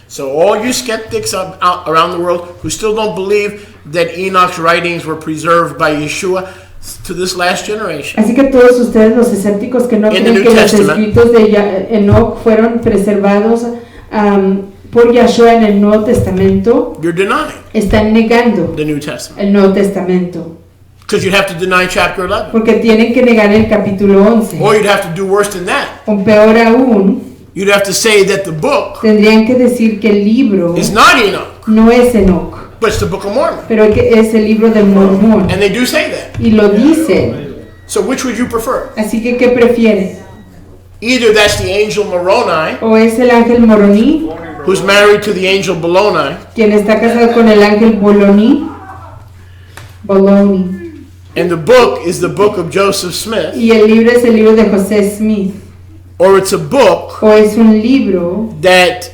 So all you skeptics out around the world who still don't believe that Enoch's writings were preserved by Yeshua to this last generation, Así que todos ustedes los escépticos que no In the creen New que los Testament. escritos de Enoch fueron preservados por Yahshua en el Nuevo Testamento, you're denying están negando the New Testament. el Nuevo Testamento, Because you'd have to deny chapter 11. porque tienen que negar el capítulo 11. Or you'd have to do worse than that. O peor aún, You'd have to say that the book tendrían que decir que el libro is not Enoch, no es Enoch, but it's the Book of Mormon. pero que es el libro del Mormón. And they do say that. Y lo dice. So which would you prefer? Así que, ¿qué prefieres? Either that's the angel Moroni, ¿O es el ángel Moroní, who's married to the angel Boloni, quien está casado con el ángel Boloni? and the book is the book of Joseph Smith, Y el libro es el libro de José Smith. or it's a book O es un libro that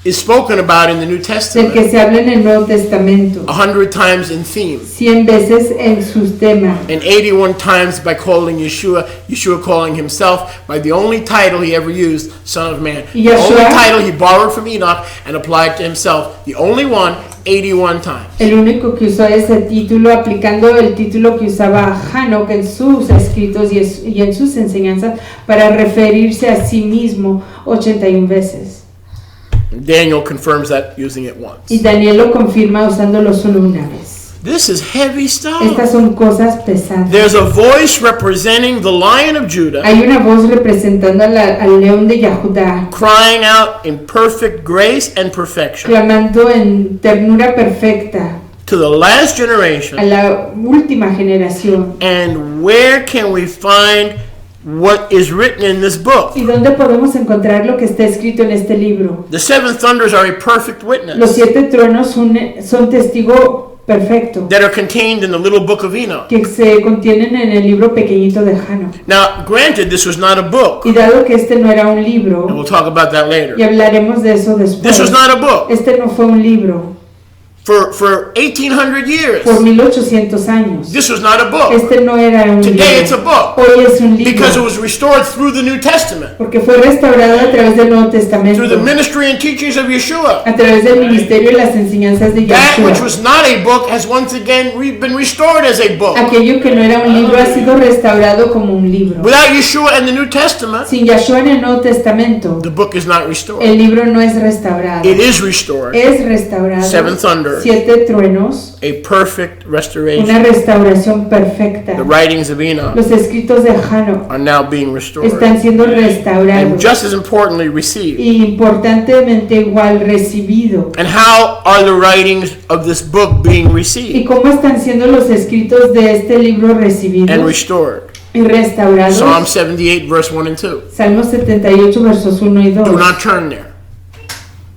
is spoken about in the New del que Testament se habla en el Nuevo Testamento 100 times in theme, 100 veces en sus temas and 81 times by calling Yeshua calling himself by the only title he ever used, Son of Man. The Yeshua- only title he borrowed from Enoch and applied to himself, the only one, 81 times. el único que usó ese título aplicando el título que usaba Hanok en sus escritos y en sus enseñanzas para referirse a sí mismo 81 veces. Daniel confirms that using it once. Y Daniel lo confirma usándolo solo una vez. This is heavy stuff. Estas son cosas pesadas. There's a voice representing the Lion of Judah, Hay una voz representando al león de Yahudá, crying out in perfect grace and perfection clamando en ternura perfecta to the last a generation. la última generación. And where can we find what is written in this book? ¿Y dónde podemos encontrar lo que está escrito en este libro? The seven thunders are a perfect Los witness 7 truenos son testigo perfecto that are contained in the little book of Enoch. que se contienen en el libro pequeñito de Hanok. Now, granted, this was not a book, Y dado que este no era un and libro, we'll talk about that later. y hablaremos de eso This después, was not a book. este no fue un libro. For 1800 years, Por 1800 años, this was not a book. este no era un Today it's a libro. book Hoy es un because it libro was restored through the New Testament, porque fue restaurado a través del Nuevo Testamento, through the ministry and teachings of Yeshua. a través del ministerio y las enseñanzas de That which Yahshua. was not a book has once again been restored as a book. Aquello que no era un libro ha sido restaurado como un libro. Without Yeshua and the New Testament, Sin Yahshua en el Nuevo Testamento, the book is not restored. el libro no es restaurado. It is restored. Es restaurado. Seven thunders. 7 truenos. A perfect restoration. Una restauración perfecta. The writings of Enoch Los escritos de Hanok are now being restored. están siendo And restaurados. just as importantly, received. Y importantemente igual recibido. And how are the writings of this book being ¿Y received cómo están siendo los escritos de este libro and recibidos restored? y restaurados? Psalm 78, verse 1 and 2. Salmos 78, versos 1 y 2. Do not turn there.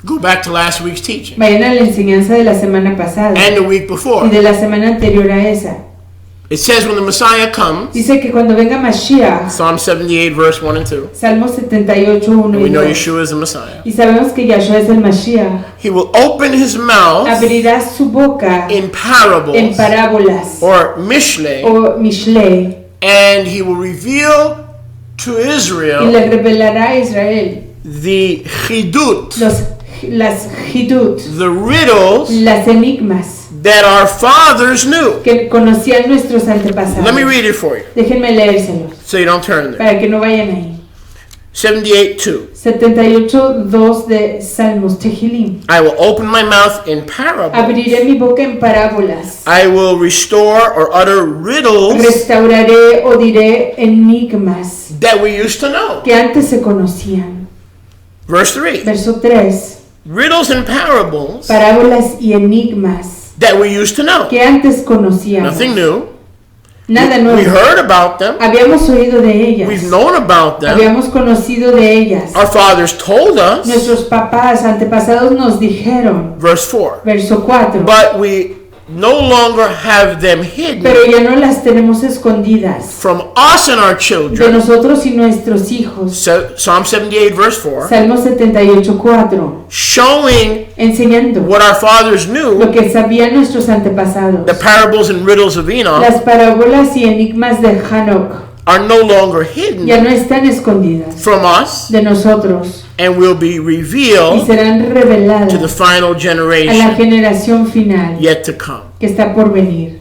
Go back to last week's teaching Vayan a la enseñanza de la semana pasada and the week y before. de la semana anterior a esa. It says when the Messiah comes, Dice que cuando venga Mashiach, Psalm 78, verse 1 and 2, Salmo 78, 1 we y know 2. Yeshua is the Messiah. Y sabemos que Yahshua es el Mashiach. He will open his mouth Abrirá su boca in en parables parábolas or mishle, o mishle and he will reveal to y Israel le revelará a Israel the chidut, las hidut, the riddles las enigmas that our fathers knew. que conocían nuestros antepasados. Let me read it for you Déjenme leérselos so you don't turn there. para que no vayan ahí. 78:2. 78:2 de Salmos, Tehilim. I will open my mouth in parables. Abriré mi boca en parábolas. I will restore or utter riddles Restauraré o diré enigmas that we used to know. que antes se conocían. Verse 3. Verso 3. Riddles and parables Parábolas y enigmas that we used to know. que antes conocíamos. Nothing new. Nada We nuevo. heard about them. Habíamos oído de ellas. We've known about them. Habíamos conocido de ellas. Our fathers told us. Nuestros papás, antepasados nos dijeron. Verse 4. Verso 4. But we no longer have them hidden Pero ya no las tenemos escondidas from us and our de children. nosotros y nuestros hijos. Psalm 78, verse 4. Salmo 78:4. Showing Enseñando what our fathers lo knew, que sabían nuestros antepasados. the parables and riddles of Enoch, Las parábolas y enigmas de Hanok are no longer ya hidden no están escondidas from us de nosotros and will be y revealed serán to the reveladas final a la generation generación final yet to come. que está por venir.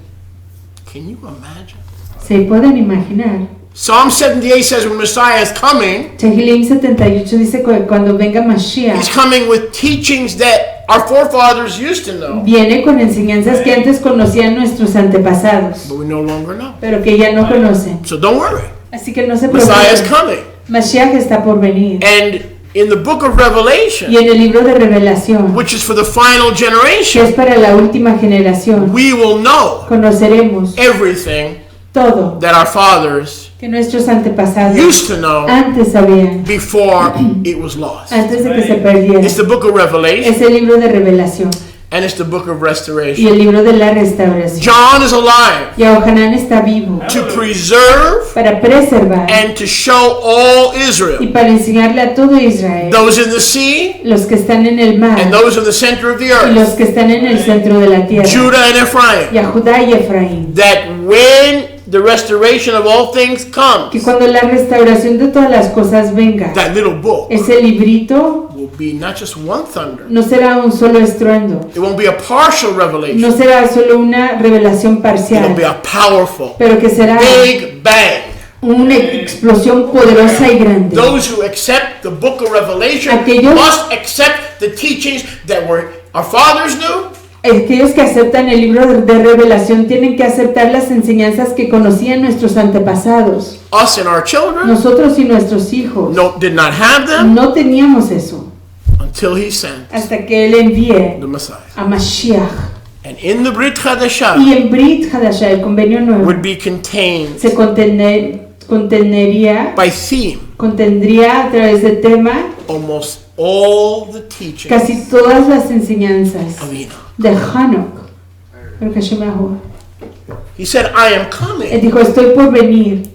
Can you imagine? ¿Se pueden imaginar? Psalm 78 says when Messiah is coming, Tehilim 78 dice que cuando venga he's Mashiach coming with teachings that our forefathers used to know, viene con enseñanzas que antes conocían nuestros antepasados, but we no longer know. pero que ya no conocen. So don't worry. Así que no se Messiah is preocupen. coming. Mashiach está por venir. And in the book of Y Revelation, en el libro de Revelación, which is for the final que generation, es para la última generación, we will know conoceremos everything todo that our fathers que nuestros antepasados used to know antes sabían, before it was lost. antes de que se perdiera. It's the book of Revelation Es el libro de Revelación and it's the book of y restoration. el libro de la restauración. John is alive Y Johanán está vivo to preserve para preservar and to show all y Israel, para enseñarle a todo Israel, those in the sea los que están en el mar and those in the center of the y earth, los que están en el centro de la tierra, Judah and Ephraim, y a Judá y Efraín, that when the restoration of all things que comes, cuando la restauración de todas las cosas venga, that little book ese librito will be not just one thunder. no será un solo estruendo, It won't be a partial no revelation. será solo una revelación It'll parcial, be a powerful, pero que será big bang. una explosión poderosa y grande. Those who accept the book of Revelation Aquellos- must accept the teachings that our fathers knew, Aquellos que aceptan el libro de Revelación tienen que aceptar las enseñanzas que conocían nuestros antepasados. us and our children Nosotros y nuestros hijos did not have them no teníamos eso until he sent hasta que Él envíe the Messiah. a Mashiach. And in the Brit Hadashah Y en Brit Hadashah, el convenio nuevo, would be contained se contendría a través de tema almost all the teachings casi todas las enseñanzas of Enoch. de Hanok. Pero que Hashem Yahuwah. He said, I am Él coming, dijo, estoy por venir,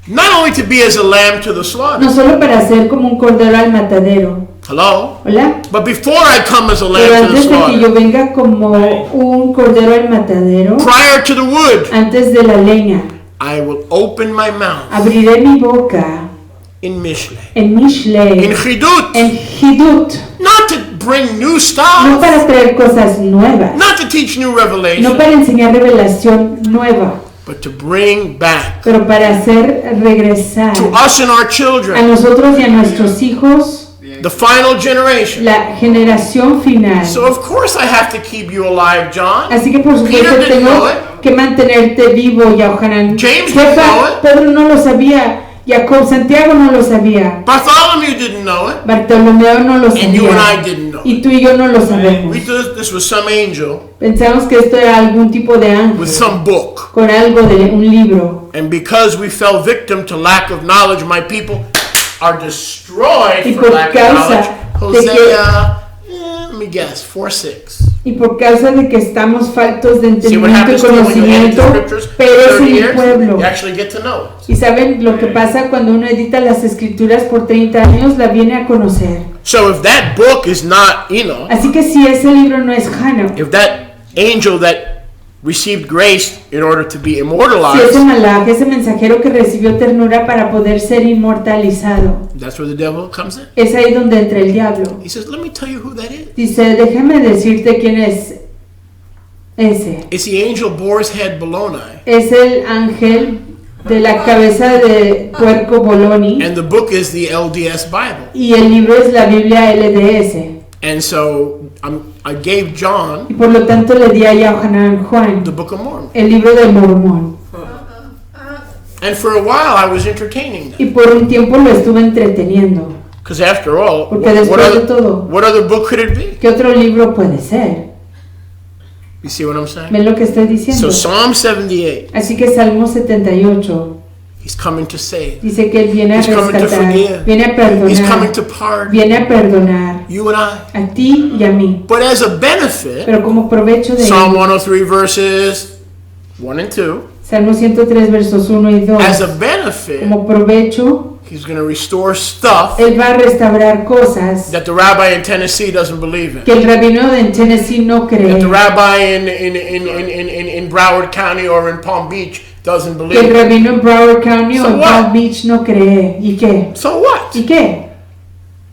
not only to be as a lamb to the slaughter. no solo para ser como un cordero al matadero. Hello? Hola. But before I come as a Pero lamb to the antes de que slaughter, yo venga como un cordero al matadero, prior to the wood, antes de la leña, I will open my mouth abriré mi boca in Mishle, en in Mishle, Chidut, en Hidut, not to bring new no stuff, para traer cosas nuevas, not to teach new no revelation, para enseñar revelación nueva, but to bring back pero para hacer regresar to us and our a children nosotros y a nuestros hijos the final generation. la generación final. So of course I have to keep you alive, John. Así que por supuesto Peter didn't tengo know it. que mantenerte vivo, Yohanan. James didn't know it. Pedro no lo sabía, Jacob, Santiago no lo sabía, Bartholomew didn't know it, Bartolomeo no lo and you and I sabía, didn't know y it. tú y yo no lo sabemos. We thought this was some angel Pensamos que esto era algún tipo de ángel with some book. con algo de un libro. And because we fell victim to lack of knowledge, my people are destroyed Y for por lack of knowledge. causa de que Hosea, let me guess, 4:6. Y por causa de que estamos faltos de See what entendimiento y happens to you when you edit conocimiento, the scriptures for pereces 30 el years? pueblo. You actually get to know it. Y saben lo que pasa cuando uno edita las escrituras por 30 años, la viene a conocer. So if that book is not Enoch, Así que si ese libro no es Hano, if that angel that received grace in order to be si ese immortalized, malaj, ese mensajero que recibió ternura para poder ser inmortalizado, that's where the devil comes in. es ahí donde entra el diablo. He says, let me tell you who that is. Dice, déjame decirte quién es ese. It's the angel Boar's Head Bologna. Es el ángel de la cabeza de puerco Boloni And the book is the LDS Bible. y el libro es la Biblia LDS. And so I gave John Y por lo tanto le di a Yohanan Juan the Book of Mormon. el libro del Mormón. And for a while I was entertaining them. Y por un tiempo lo estuve entreteniendo. Because after all, Porque después de todo, what other book could it be? ¿qué otro libro puede ser? You see what I'm saying? ¿Ven lo que estoy diciendo? So Psalm 78, Así que Salmo 78 he's coming to save. dice que Él viene a He's coming to rescatar, forgive. viene a He's coming perdonar, to pardon viene a perdonar you and I. a ti y a mí. But as a benefit, Pero como provecho de Psalm Él, 103 verses 1 and 2, Salmo 103 versos 1 y 2, as a benefit, como provecho, he's going to restore stuff Él va a restaurar cosas that the rabbi in Tennessee doesn't believe in. que el rabino de Tennessee no That cree, the rabbi in Broward County or in Palm Beach doesn't que el believe in. rabino en Broward County o So en what? Palm Beach no cree. ¿Y qué? So what? ¿Y qué?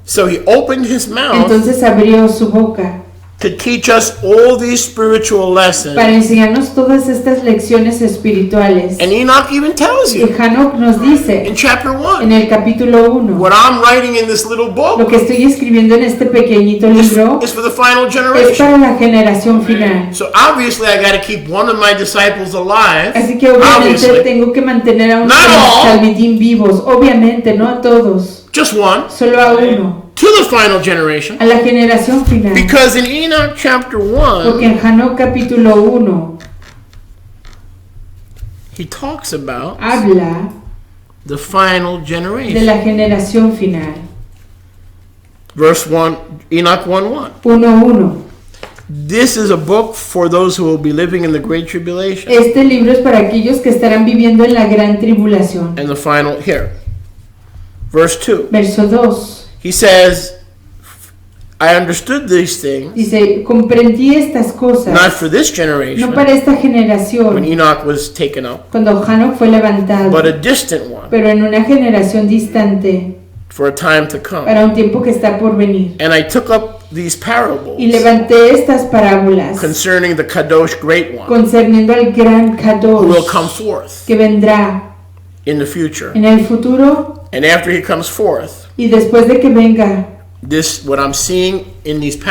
So he opened his mouth Entonces abrió su boca to teach us all these spiritual lessons. para enseñarnos todas estas lecciones espirituales. And Enoch even tells Y you Hanok nos dice in chapter 1, en el capítulo 1, what I'm writing in this little lo book que estoy escribiendo en este pequeñito libro is for the final es generation. para la generación final. So obviously I got to keep one of my disciples alive. Así que obviamente Obviously. tengo que mantener a uno Not de los all. talmidim vivos. Obviamente, no a todos, Just one. solo a uno. To the final generation. A la generación final. Because in Enoch chapter Porque 1, en Hanok capítulo 1 he talks about habla the final de generation. la generación final. Verse 1, Enoch 1:1. 1:1. This is a book for those who will be living in the great tribulation. Este libro es para aquellos que estarán viviendo en la gran tribulación. And the final, here. Verse 2. Verso 2. He says, I understood these things, Dice, comprendí estas not cosas, for this no generation, para esta when generación, Enoch was taken up, cuando Hanok fue levantado, but a distant one, pero en una generación distante, for a time to come. para un tiempo que está por venir. And I took up these parables Y levanté estas parábolas concerning the Kadosh Great One, concerniendo al gran who will come Kadosh forth que vendrá in the future. en el futuro, And after he comes forth, y después de que venga, this, what I'm seeing in these lo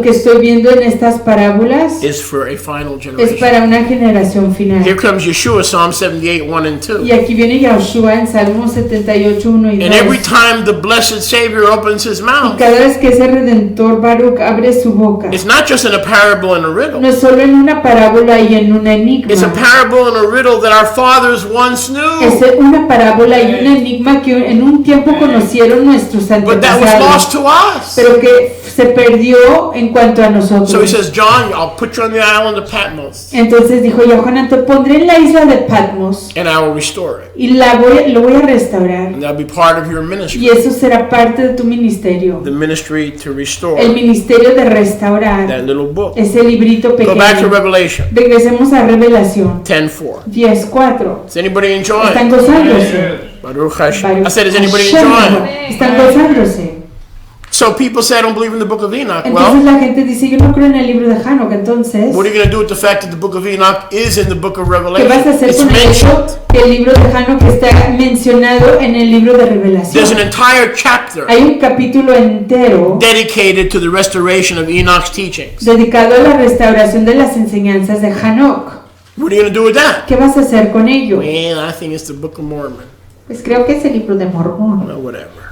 que parables, estoy viendo en estas parábolas is for a final es generation. para una generación Here final. comes Yeshua, Psalm 78, 1 and 2. Y aquí viene Yahushua en Salmo 78, 1 y 2. And every time the blessed Savior opens his Y mouth, cada vez que ese Redentor Baruch abre su boca, it's not just in a parable and a riddle. no es solo en una parábola y en un It's a enigma, parable and a riddle that our fathers once knew, es una parábola y un enigma que en un tiempo conocieron nuestros but that was lost antepasados, to us. pero que se perdió en cuanto a So he nosotros. says, John, I'll put you on the island of Patmos, Entonces dijo Yohanan, te pondré en la isla de Patmos and I will restore it. y lo voy a restaurar, And that'll be part of your y ministry, eso será parte de tu ministerio, the ministry to el restore ministerio de restaurar that little book. ese librito Go back to pequeño. Revelation Regresemos a Revelación 10:4. 10:4. Is anybody Están enjoying? gozándose. Baruch Hashem. Baruch I said, is anybody Hashem. enjoying? Están gozándose. So people say, I don't believe in the book of Enoch. Entonces Well, la gente dice, yo no creo en el libro de Hanok. Entonces, what are you going to do with the fact that the book of Enoch is in the book of ¿qué Revelation? vas a hacer It's con el hecho mentioned. que el libro de Hanok está mencionado en el libro de There's an Revelación? entire chapter Hay un capítulo entero dedicated to the restoration of Enoch's teachings. dedicado a la restauración de las enseñanzas de Hanok. What are you going to do with that? ¿Qué vas a hacer con ello? Well, I think it's the book of Mormon. Pues creo que es el libro de Mormón. Well, whatever.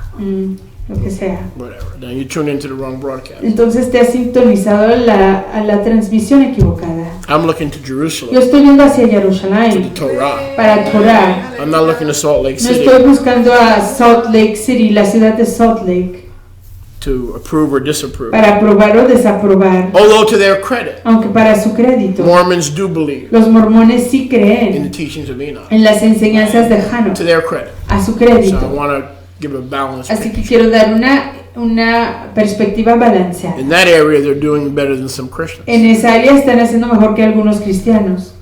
Lo que sea. Whatever. Now you tune into the wrong broadcast. Entonces te has sintonizado a la transmisión equivocada. I'm looking to Yo Jerusalem, estoy viendo hacia the Jerusalén Torah. para Torah. I'm not looking to Salt Lake No City estoy buscando a Salt Lake City, la ciudad de Salt Lake, to approve or disapprove. para aprobar o desaprobar, Although to their credit, aunque para su crédito, Mormons do believe los mormones sí in the creen teachings of Enoch. en las enseñanzas de Hanukkah, To their credit. a su So I crédito. want to give a balance. Así que quiero dar una perspectiva balanceada. In that area, they're doing better than some Christians. En esa área están haciendo mejor que algunos cristianos.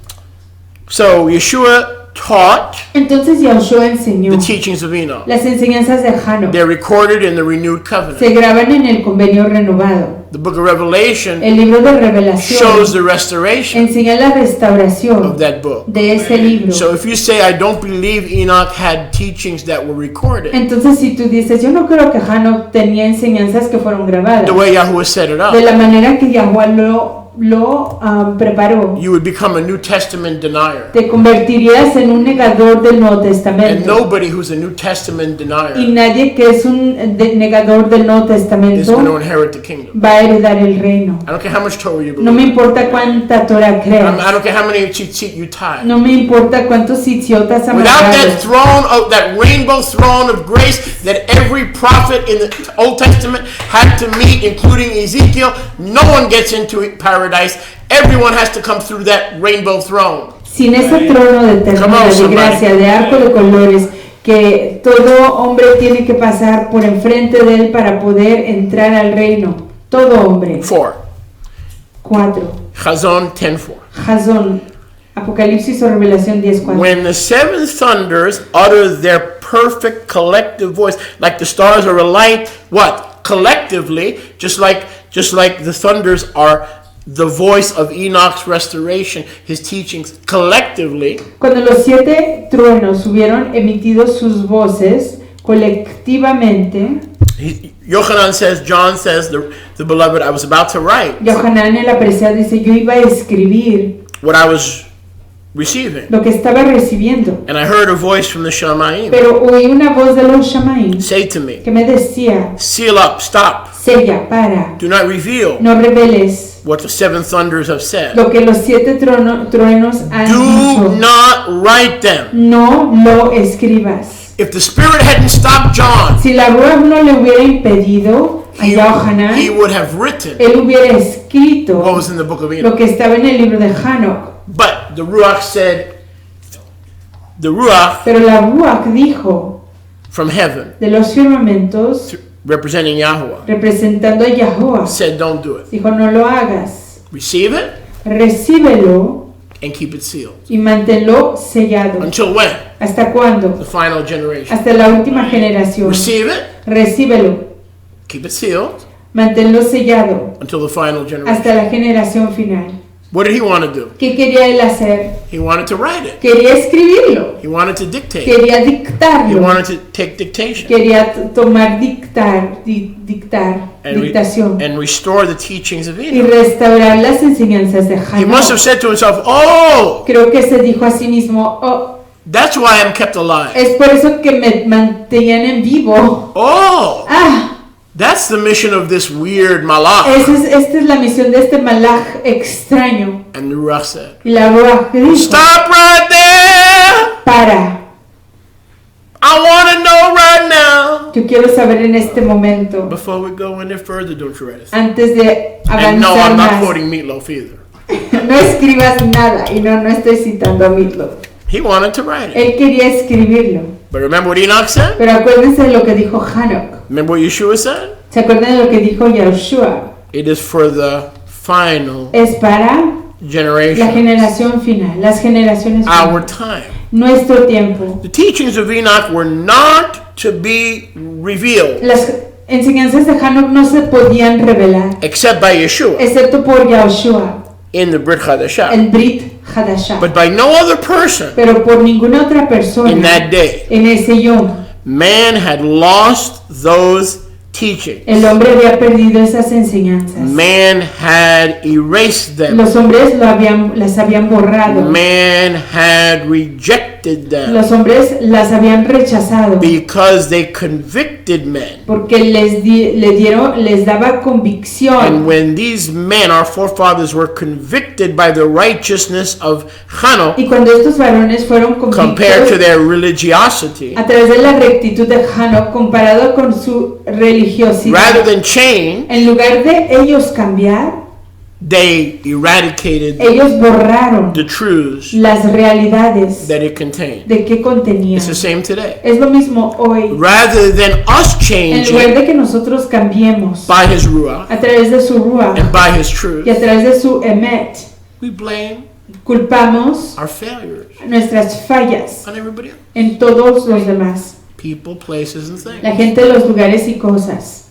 So Yeshua taught Entonces Yahushua enseñó the teachings of Enoch. las enseñanzas de Hanukkah. They're recorded in the renewed covenant. Se graban en el convenio renovado. The book of Revelation El libro de Revelación shows the restoration enseña la of restauración that book. de ese libro. So if you say, I don't believe Enoch had teachings that were recorded, Entonces si tú dices, yo no creo que Hanukkah tenía enseñanzas que fueron grabadas, the way Yahuwah set it de up, la manera que Yahuwah lo preparó, you would become a New Testament denier. te convertirías en un negador del Nuevo And Testamento. nobody who's a New Testament Y denier nadie que es un negador del Nuevo is going to Testamento inherit the kingdom. va a heredar el reino. I don't care how much Torah you No me believe. importa cuánta Torah creas. I don't care how many tzitzit you tie. No me importa cuántos sitziotas Without that amarrados. throne, that rainbow throne of grace that every prophet in the Old Testament had to meet, including Ezekiel, no one gets into paradise. Everyone has to come through that rainbow throne. Sin ese trono de Come ternura, on, de somebody. gracia, de arco de colores, que todo hombre tiene que pasar por enfrente de él para poder entrar al reino. Todo hombre. 4. 4. Chazon 10:4. Jazón. Apocalipsis o Revelación 10:4. When the seven thunders utter their perfect collective voice, like the stars are a light, what? Collectively, just like the thunders are the voice of Enoch's restoration, his teachings collectively. Cuando los 7 truenos hubieron emitido sus voces colectivamente, Yochanan says, John says, the beloved, I was about to write Yohanan el apreciado dice, yo iba a escribir what I was receiving. lo que estaba recibiendo, And I heard a voice from the Shamayim pero oí una voz de los Shamaim say to me, que me decía, seal up, stop, sella, para, do not reveal no reveles what the seven thunders have said. lo que los 7 truenos han Do dicho, not write them. no lo escribas. If the Spirit hadn't stopped John, Si la Ruach no le hubiera impedido a he Yohanan, would have written él hubiera escrito what was in the book of lo Enoch. que estaba en el libro de Hanukkah. But the Ruach said, the Ruach Pero la Ruach dijo from heaven, de los firmamentos, representing Yahuwah, representando a Yahuwah, said, don't do it. dijo, no lo hagas, Receive it recíbelo and keep it sealed. y manténlo sellado. Until when? ¿Hasta cuándo? The final generation. Hasta la última generación. Receive it, Recíbelo, keep it sealed manténlo sellado until the final generation. hasta la generación final. What did he want to do? ¿Qué quería él hacer? He wanted to write it. Quería escribirlo, He wanted to dictate. quería He dictarlo, wanted to take dictation quería tomar dictar, and, dictación and restore the teachings of y Enoch. restaurar las enseñanzas de He must have Hanukkah. said to himself, oh, Creo que se dijo a sí mismo, oh, that's why I'm kept alive. es por eso que me mantenían en vivo. Oh, Ah, that's the mission of this weird malach. esta es la misión de este malaj extraño. And the Ruach said, Y la Ruach dijo, stop right there. para, I want to know right now. yo quiero saber en este momento, Before we go any further, don't you write it. antes de And no, avanzar I'm not más, quoting Meatloaf either. no escribas nada, y no estoy citando a Meatloaf. He wanted to write it. Él quería escribirlo, But remember what Enoch said? pero acuérdense de lo que dijo Hanukkah. Remember what Yeshua said? ¿Se acuerdan de lo que dijo Yahushua? It is for the final Es para la generation, generación final, las generaciones our finales, time. nuestro tiempo. The teachings of Enoch were not to be revealed Las enseñanzas de Hanukkah no se podían revelar, except by Yeshua excepto por Yahushua, in the Brit Chadashah, el Brit Hadashah, but by no other person pero por ninguna otra in persona that day. en ese yom. Man had lost those teachings. El hombre había perdido esas enseñanzas. Man had erased them. Los hombres las habían borrado. Man had rejected rejected them Los hombres las habían rechazado because they convicted men. porque les daba convicción. And when these men, our forefathers, were convicted by the righteousness of Hanok Y cuando estos varones fueron compared to convictos their religiosity, a través de la rectitud de Hanok comparado con su religiosidad, rather than change, en lugar de ellos cambiar, they eradicated ellos borraron the truths las realidades that it contained. de qué contenían. It's the same today. Es lo mismo hoy. Rather than us En lugar changing de que nosotros cambiemos by his ruach a través de su Ruach and by his truth, y a través de su Emet, we blame culpamos our failures nuestras fallas on everybody else. en todos los demás, People, places, and things. la gente, los lugares y cosas.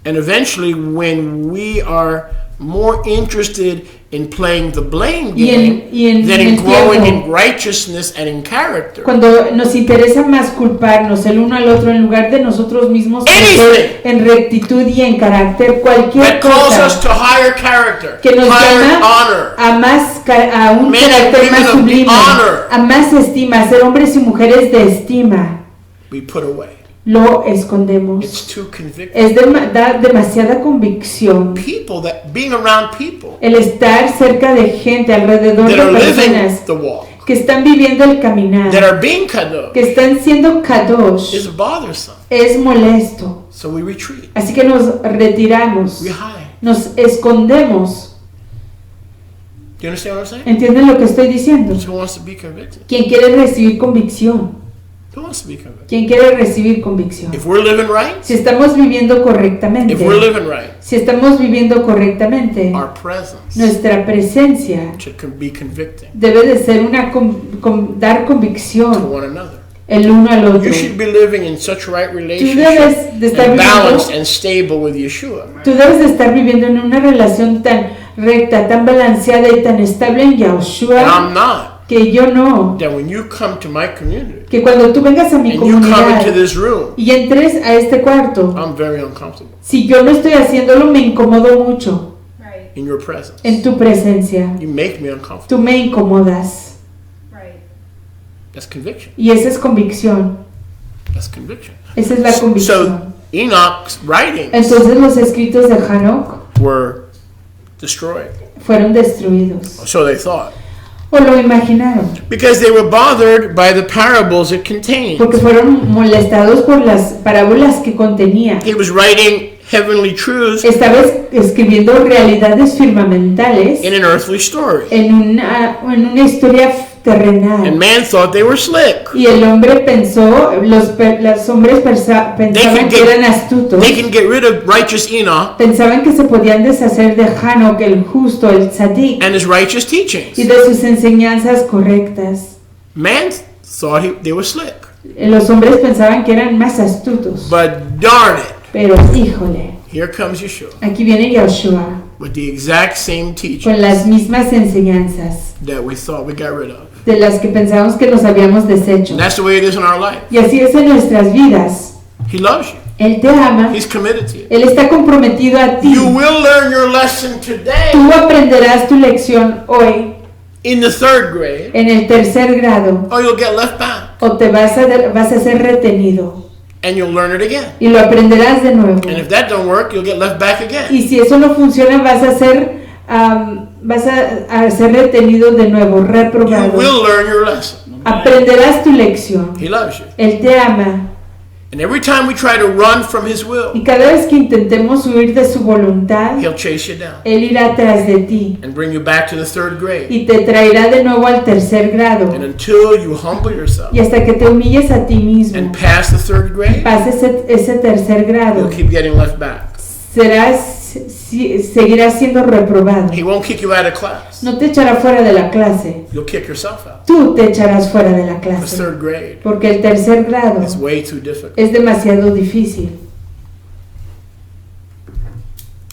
And eventually, when we are more interested in playing the blame Y game en than in el growing tiempo, in righteousness and in character, cuando nos interesa más culparnos el uno al otro en lugar de nosotros mismos crecer en rectitud y en carácter, cualquier that calls us cosa to higher character, que nos higher llama honor, a un Men and carácter women más of sublime, honor. a más estima, a ser hombres y mujeres de estima, we put away. lo escondemos. It's too convicting. Da demasiada convicción People that being around people el estar cerca de gente, alrededor that are de living personas the walk, que están viviendo el caminar, that are being kadosh, que están siendo kadosh, is bothersome. es molesto. So we retreat, Así que nos retiramos, we hide. nos escondemos. Do you understand what I'm saying? ¿Entienden lo que estoy diciendo? Who wants to be convicted? ¿Quién quiere recibir convicción? Who wants to be convicted? ¿Quién quiere recibir convicción? If we're living right, Si estamos viviendo correctamente, if we're living right, si estamos viviendo correctamente, our presence nuestra presencia should be convicting debe de ser dar to convicción one another. el uno al otro. You should be living in such right Tú relationship debes de estar and balanced viviendo, and stable with Yeshua. tú debes de estar viviendo en una relación tan recta, tan balanceada y tan estable en And Yahushua I'm not. que yo no. That when you come to my community Que cuando tú vengas a mi and you come into comunidad this room, y entres a este cuarto, I'm very uncomfortable si yo no estoy haciéndolo, me incomodo mucho Right, in your presence. en tu presencia. You make me uncomfortable. Tú me incomodas. right. That's conviction. Y esa es convicción. That's conviction. Esa es la So convicción. Enoch's writings Entonces los escritos de Hanok were destroyed. fueron destruidos. So they thought. O lo imaginaron. Because they were bothered by the parables it contained. Porque fueron molestados por las parábolas que contenía. He was writing heavenly truths Estaba escribiendo realidades firmamentales in an earthly story. en una historia terrenal. And man thought they were slick. Y el hombre pensó, los hombres pensaban que eran astutos. They can get rid of righteous Enoch Pensaban que se podían deshacer de Hanok, el justo, el tzadik, and his righteous teachings. y de sus enseñanzas correctas. Man thought they were slick. Los hombres pensaban que eran más astutos. But darn it, Pero, híjole, here comes Yeshua aquí viene Yahushua with the exact same teachings con las mismas enseñanzas that we thought we got rid of. de las que pensábamos que nos habíamos deshecho. And that's the way it is in our life. Y así es en nuestras vidas. He loves you. Él te ama, He's committed to you. Él está comprometido a ti. You will learn your lesson today Tú aprenderás tu lección hoy in the third grade, en el tercer grado or you'll get left back o te vas a ser retenido and you'll learn it again. y lo aprenderás de nuevo. And if that don't work, you'll get left back again. Y si eso no funciona, vas a ser retenido de nuevo, You reprobado. will learn your lesson. Aprenderás tu lección. He loves you. Él te ama. And every time we try to run from his will, Y cada vez que intentemos huir de su voluntad, he'll chase you down Él irá tras de ti and bring you back to the third grade. y te traerá de nuevo al tercer grado. And until you humble yourself Y hasta que te humilles a ti mismo, and pass the third grade, pases ese tercer grado, you'll keep getting left back. seguirás siendo reprobado. He won't kick you out of class. No te echará fuera de la clase, You'll kick yourself out. tú te echarás fuera de la The clase. third grade Porque el tercer grado is way too difficult. es demasiado difícil.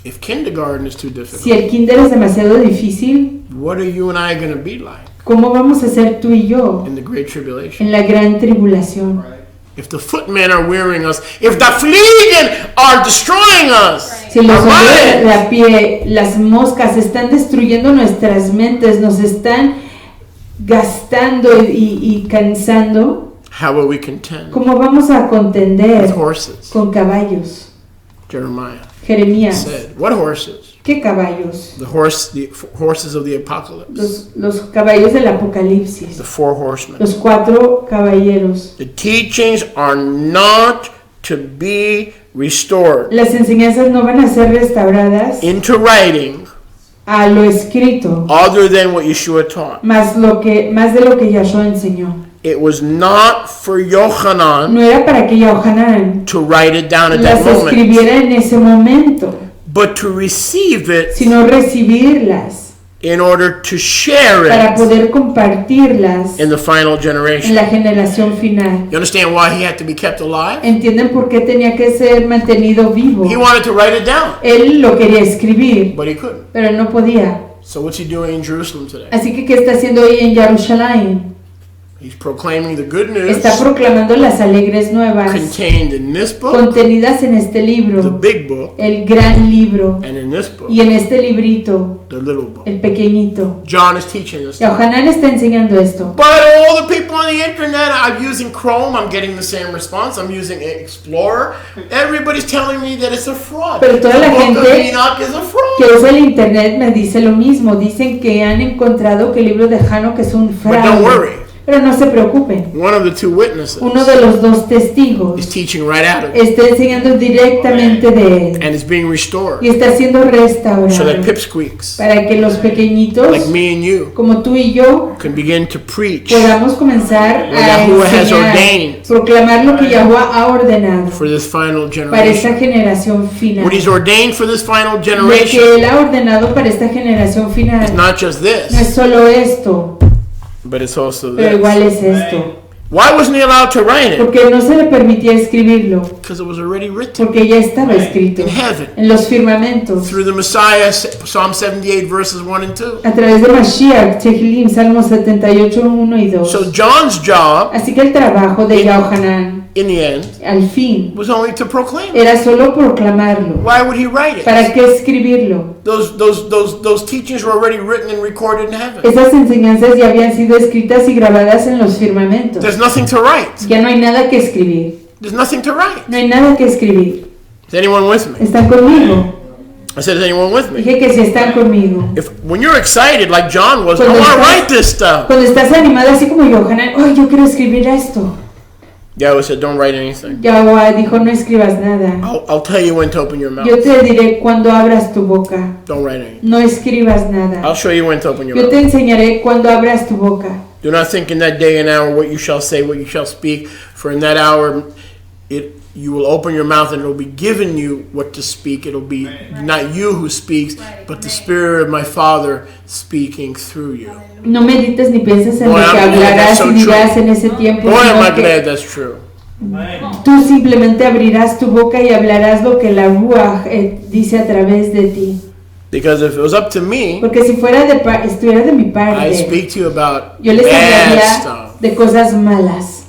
If kindergarten is too Si difficult, el kinder es demasiado difícil, what are you and I going to be like ¿cómo vamos a ser tú y yo in the great tribulation? en la gran tribulación? If the footmen are wearing us, if the fleeing are destroying us, Si los our hombres de minds, a pie, las moscas están destruyendo nuestras mentes, nos están gastando y cansando, how will we contend ¿cómo vamos a with contender horses? con caballos? Jeremiah Jeremías, said, what horses? ¿qué caballos? The horses of the apocalypse. Los caballos del Apocalipsis, The 4 horsemen. los 4 caballeros. The teachings are not to be restored Las enseñanzas no van a ser restauradas into writing a lo escrito, other than what Yeshua taught. más de lo que Yahshua enseñó. It was not for Yochanan No era para que Yohanan to write it down at that las moment, escribiera en ese momento, but to receive it sino recibirlas in order to share para it poder compartirlas in the final en generation. la generación final. You understand why he had to be kept alive? ¿Entienden por qué tenía que ser mantenido vivo? He wanted to write it down, Él lo quería escribir, but he couldn't. pero no podía. So what's he doing in Jerusalem today? Así que, ¿qué está haciendo hoy en Jerusalén? He's proclaiming the good news Está proclamando las alegres nuevas contained in this book, contenidas en este the libro, big book, el gran libro, and in this book, y en este librito, the little book. el pequeñito. John is teaching us. Yohanan está enseñando esto. But all the people on the internet, I'm using Chrome, I'm getting the same response. I'm using Explorer. Everybody's telling me that it's a fraud. Pero toda la The book of gente Enoch is a que fraud. usa el internet me dice lo mismo. Dicen que han encontrado que el libro de Enoch es un But don't fraude. worry. Pero no se preocupen. One of the 2 witnesses Uno de los 2 is testigos teaching right out of it. está enseñando directamente de él And it's being restored. y está siendo restaurado So that pipsqueaks, para que los pequeñitos, like me and you, como tú y yo, can begin to preach podamos comenzar What a Yahuwah has enseñar, ordained proclamar lo que Yahuwah ha ordenado for this final para esta generation. generación final. What he's ordained for this final Lo generation que Él ha ordenado para esta generación is final not just no es this, solo esto, but it's also pero igual this. es esto. Why wasn't he allowed to write it? Porque no se le permitía escribirlo, Because it was already written porque ya estaba escrito in heaven en los firmamentos. through the Messiah, Psalm 78 verses 1 and 2. A través de Mashiach, Tehillim, Salmo 78, 1 y 2. So John's job, Así que el trabajo de Yohanan, in the end, al fin, was only to proclaim it. era solo proclamarlo. Why would he write it? ¿Para qué escribirlo? Those teachings were already written and recorded in heaven. Esas enseñanzas ya habían sido escritas y grabadas en los firmamentos. There's nothing to write. Ya no hay nada que escribir. There's nothing to write. No hay nada que escribir. Is anyone with me? ¿Están conmigo? I said, is anyone with me? Dije que si están conmigo. When you're excited like John was, I Cuando want to estás- write this stuff. Cuando estás animado así como Yohanan, ¡ay, yo quiero escribir esto! Yahweh said, don't write anything. Yahweh dijo, no escribas nada. I'll tell you when to open your mouth. Yo te diré cuando abras tu boca. Don't write anything. No escribas I'll nada. show you when to open your Yo te mouth. enseñaré cuando abras tu boca. Do not think in that day and hour what you shall say, what you shall speak. For in that hour you will open your mouth and it will be given you what to speak. It will be not you who speaks, but the Spirit of my Father speaking through you. No medites ni pienses en Boy, lo que I'm glad hablarás that's so y dirás true. en ese tiempo, Boy, am I sino que glad that's true. tú simplemente abrirás tu boca y hablarás lo que la Ruach dice a través de ti. Because if it was up to me, Porque si estuviera de mi I'd parte, speak to you about yo les bad hablaría stuff de cosas malas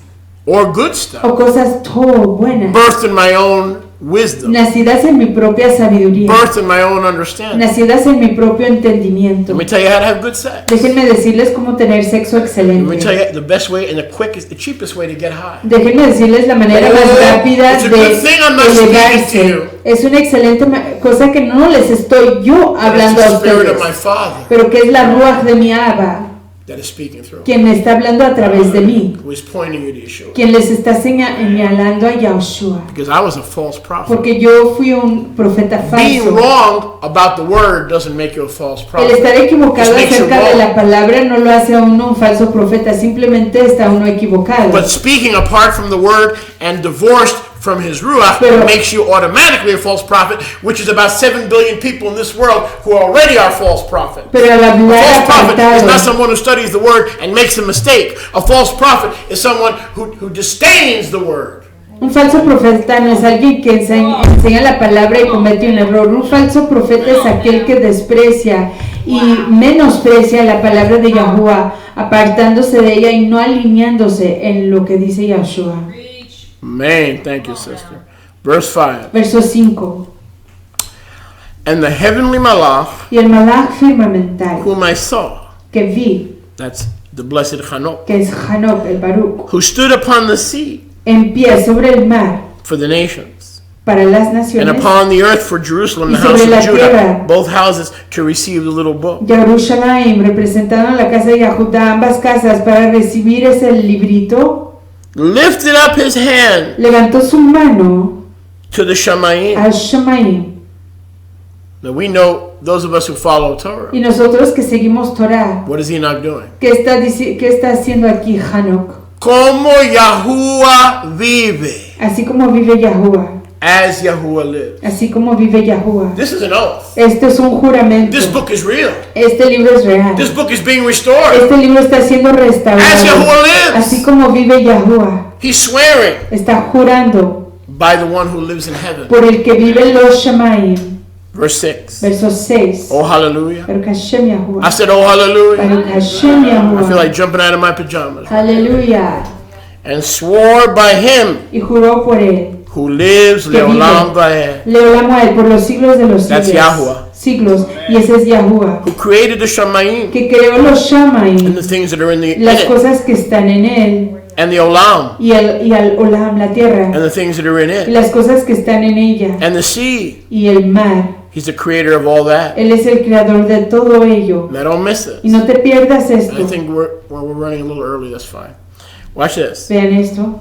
or good stuff, o cosas todo buenas, birthed in my own wisdom, nacidas en mi propia sabiduría, birthed in my own understanding. nacidas en mi propio entendimiento. Let me tell you how to have good sex. Déjenme decirles cómo tener sexo Let me tell excelente. you the best way and the quickest, the cheapest way to get high. Déjenme decirles la manera Oh, más rápida it's a de good thing I'm not speaking to elevarse. you. Es una excelente cosa que no les estoy yo But hablando it's a the Spirit of ustedes, my Father pero que es la Ruach de mi Abba, that is speaking through, quien me está hablando a través de mí, who is pointing you to Yeshua. quien les está señalando a Yahushua. Because I was a false prophet. Porque yo fui un profeta Being falso. wrong about the word doesn't make you a false El prophet. estar equivocado Just makes you acerca de wrong. la palabra no lo hace a uno un falso profeta, simplemente está uno equivocado. But speaking apart from the word and divorced from his ruach Pero- makes you automatically a false prophet, which is about 7 billion people in this world who already are false prophets. Pero al A hablar false prophet is apartado, not someone who studies the word and makes a mistake. A false prophet is someone who disdains the word. un falso profeta no es alguien que enseña la palabra y comete un error. Un falso profeta es aquel que desprecia y menosprecia la palabra de Yahuwah, apartándose de ella y no alineándose en lo que dice Yahshua. Man, thank you, sister. Verse 5. Verso 5. And the heavenly malach Y el malach firmamental whom I saw, que vi, that's the blessed Hanok, que es Hanok, el Baruch, who stood upon the sea en pie sobre el mar for the nations, para las and naciones, upon the earth for Jerusalem, the y house sobre la of Judah, tierra. both houses to receive the little book. Jerusalén, representando la casa de Judá, ambas casas, para recibir ese librito, Lifted up his hand levantó su mano to the Shamayim. al Shamaim. Now we know, those of us who follow Torah, Y nosotros que seguimos Torah, what is Enoch doing? ¿qué está haciendo aquí Hanok? Como Yahuwah vive, Así como vive Yahuwah, as Yahuwah lives. así como vive Yahuwah. This is an oath. Este es un juramento. This book is real. Este libro es real. This book is being restored. Este libro está siendo As restaurado. Yahuwah lives. Así como vive Yahuwah. He's swearing Está jurando by the one who lives in heaven. por el que vive en los Shamaim. Verse 6. Verso 6. Oh, hallelujah. Baruch Hashem I Yahuwah. said, oh, hallelujah. Baruch Hashem I feel Yahuwah. like jumping out of my pajamas. Aleluya. And swore by him Y juró por él. who lives Que vive. leolam vaed, Le amo a él por los siglos de los That's siglos. Yahuwah. Siglos. Y ese es Yahuwah. who created the Shamayim Que creó los and Shamaim. the things that are in Las it, cosas que están en él. and the olam Y al Olam, la tierra. and the things that are in Y it, las cosas que están en ella. and the sea. Y el mar. He's the creator of all that. Él es el creador de todo ello. Now don't miss this. Y no te pierdas I esto. think we're running a little early. That's fine. Watch this. Vean esto.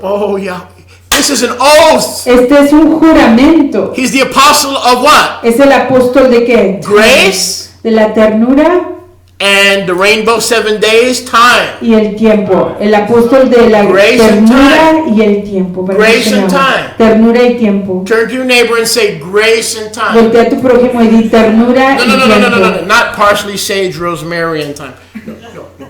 Oh yeah, this is an oath. Este es un juramento. He's the apostle of what? Es el apóstol de qué? Grace De la ternura and the rainbow 7 days time. y el tiempo. El apóstol de la Grace and ternura y el tiempo. Para Grace que se and llama. time. Ternura y tiempo. Turn to your neighbor and say grace and time. Voltea a tu prójimo y di ternura No, y no, no, no, no, no, no, tiempo. not parsley, sage, rosemary and time. No, no, no.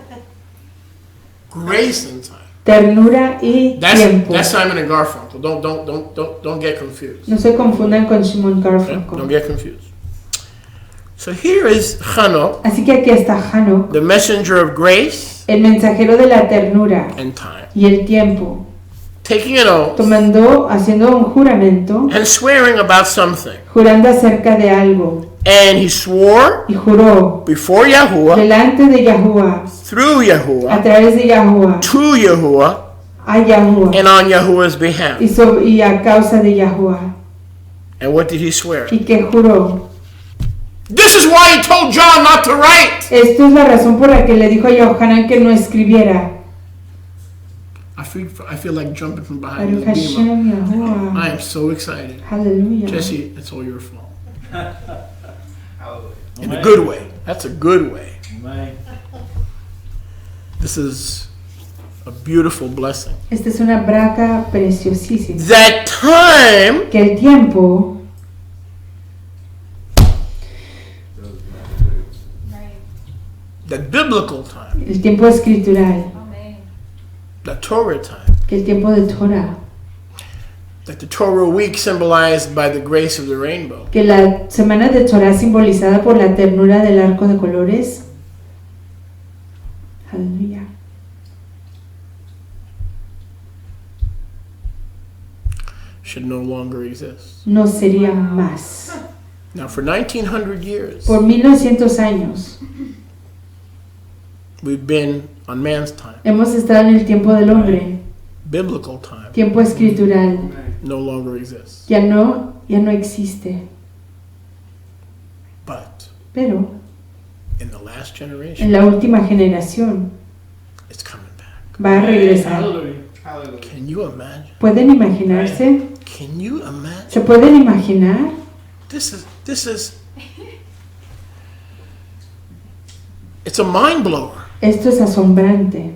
Grace and time. Ternura y tiempo. That's Simon and Garfunkel. Don't get confused. No se confundan con Simon Okay? Garfunkel. Don't get confused. So here is Hanok, Así que aquí está Hanok, the messenger of grace el mensajero de la ternura and time, y el tiempo, taking an oath haciendo un juramento, and swearing about something. jurando acerca de algo. And he swore Y juró before Yahuwah, delante de Yahuwah, through a Yahuwah, través de Yahuwah, to Yahuwah, a Yahuwah and on Yahuwah's behalf. y a causa de Yahuwah. And what did he swear? ¿Y qué juró? This is why he told John not to write. Esto es la razón por la que le dijo a Yohanan que no escribiera. I feel like jumping from behind Baruch this beamer. Hashem Yahuwah. I am so excited. Hallelujah. Jesse, it's all your fault. Hallelujah. In a good way. That's a good way. Amen. This is a beautiful blessing. Esta es una braca preciosísima. That time Que el tiempo, that biblical time, el tiempo escritural, the Torah time, que el tiempo de Torah, that the Torah week symbolized by the grace of the rainbow, que la semana de Torah simbolizada por la ternura del arco de colores. Aleluya. should no longer exist. No sería más. Now, for 1900 years, Por 1900 años we've been on man's time. hemos estado en el tiempo del hombre. Biblical time Tiempo escritural no longer exists. ya no existe. But Pero in the last en generation, la última generación it's coming back. va a regresar. Hallelujah. Hallelujah. Can you imagine? ¿Pueden imaginarse? Can you imagine? ¿Se pueden imaginar? This is it's a mind blower. Esto es asombrante.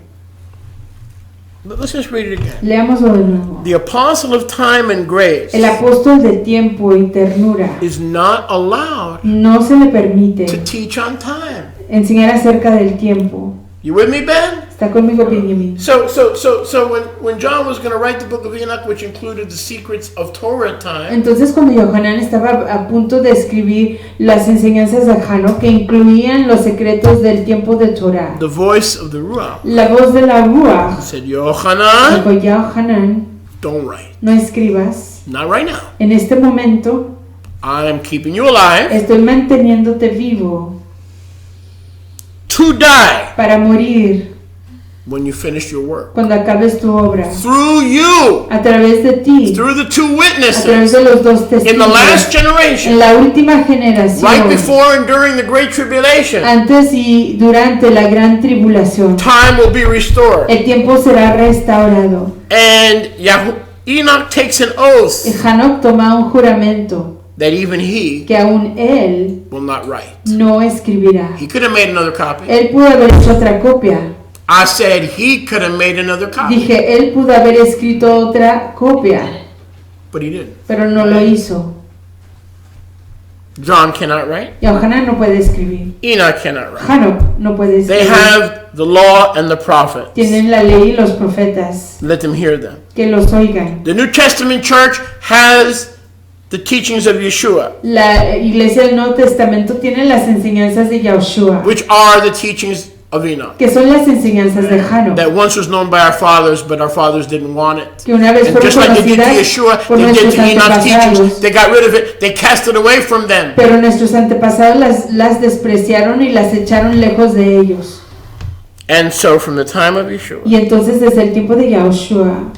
Let's just read it again. Leámoslo de nuevo. The apostle of time and grace El apóstol de tiempo y ternura is not allowed no se le permite to teach on time. enseñar acerca del tiempo. You with me, Ben? ¿Está conmigo, Benjamin? So when John was going to write the book of Enoch, which included the secrets of Torah time, Entonces, cuando Yohanan estaba a punto de escribir las enseñanzas de Hanok, que incluían los secretos del tiempo de Torah, the voice of the Ruach la voz de la Ruach said, Yohanan, dijo: Yohanan, don't write. no escribas. Not right now. En este momento I am keeping you alive estoy manteniéndote vivo to die para morir when you finish your work. cuando acabes tu obra. Through you, A través de ti, through the two a través witnesses, de los dos in the testigos, last en generation, la última right generación, before and during the Great Tribulation, antes y durante la gran tribulación, time will be restored. el tiempo será restaurado. And Enoch takes an oath Y Hanoc toma un juramento that even he que aún él will not write. no escribirá. He could have made another copy. Él pudo haber hecho otra copia. I said he could have made another copy, Dije, él pudo haber escrito otra copia, but he didn't. pero no lo hizo. John cannot write. Y Johanan no puede escribir. Enoch cannot write. Hanoc no puede They escribir. have the law and the prophets. Tienen la ley y los profetas. Let them hear them. Que los oigan. The New Testament church has the teachings of Yeshua, La iglesia del Nuevo Testamento tiene las enseñanzas de Yahushua, which are the teachings of Enoch. que son las enseñanzas de Hanoc, That once was known by our fathers, but our fathers didn't want it. que una vez And fueron just like they did to conocidas Yeshua, por they did nuestros to Enoch's teachings. antepasados. They got rid of it. They cast it away from them. Pero nuestros antepasados las despreciaron y las echaron lejos de ellos. And so from the time of Yeshua, Y entonces desde el tiempo de Yahushua,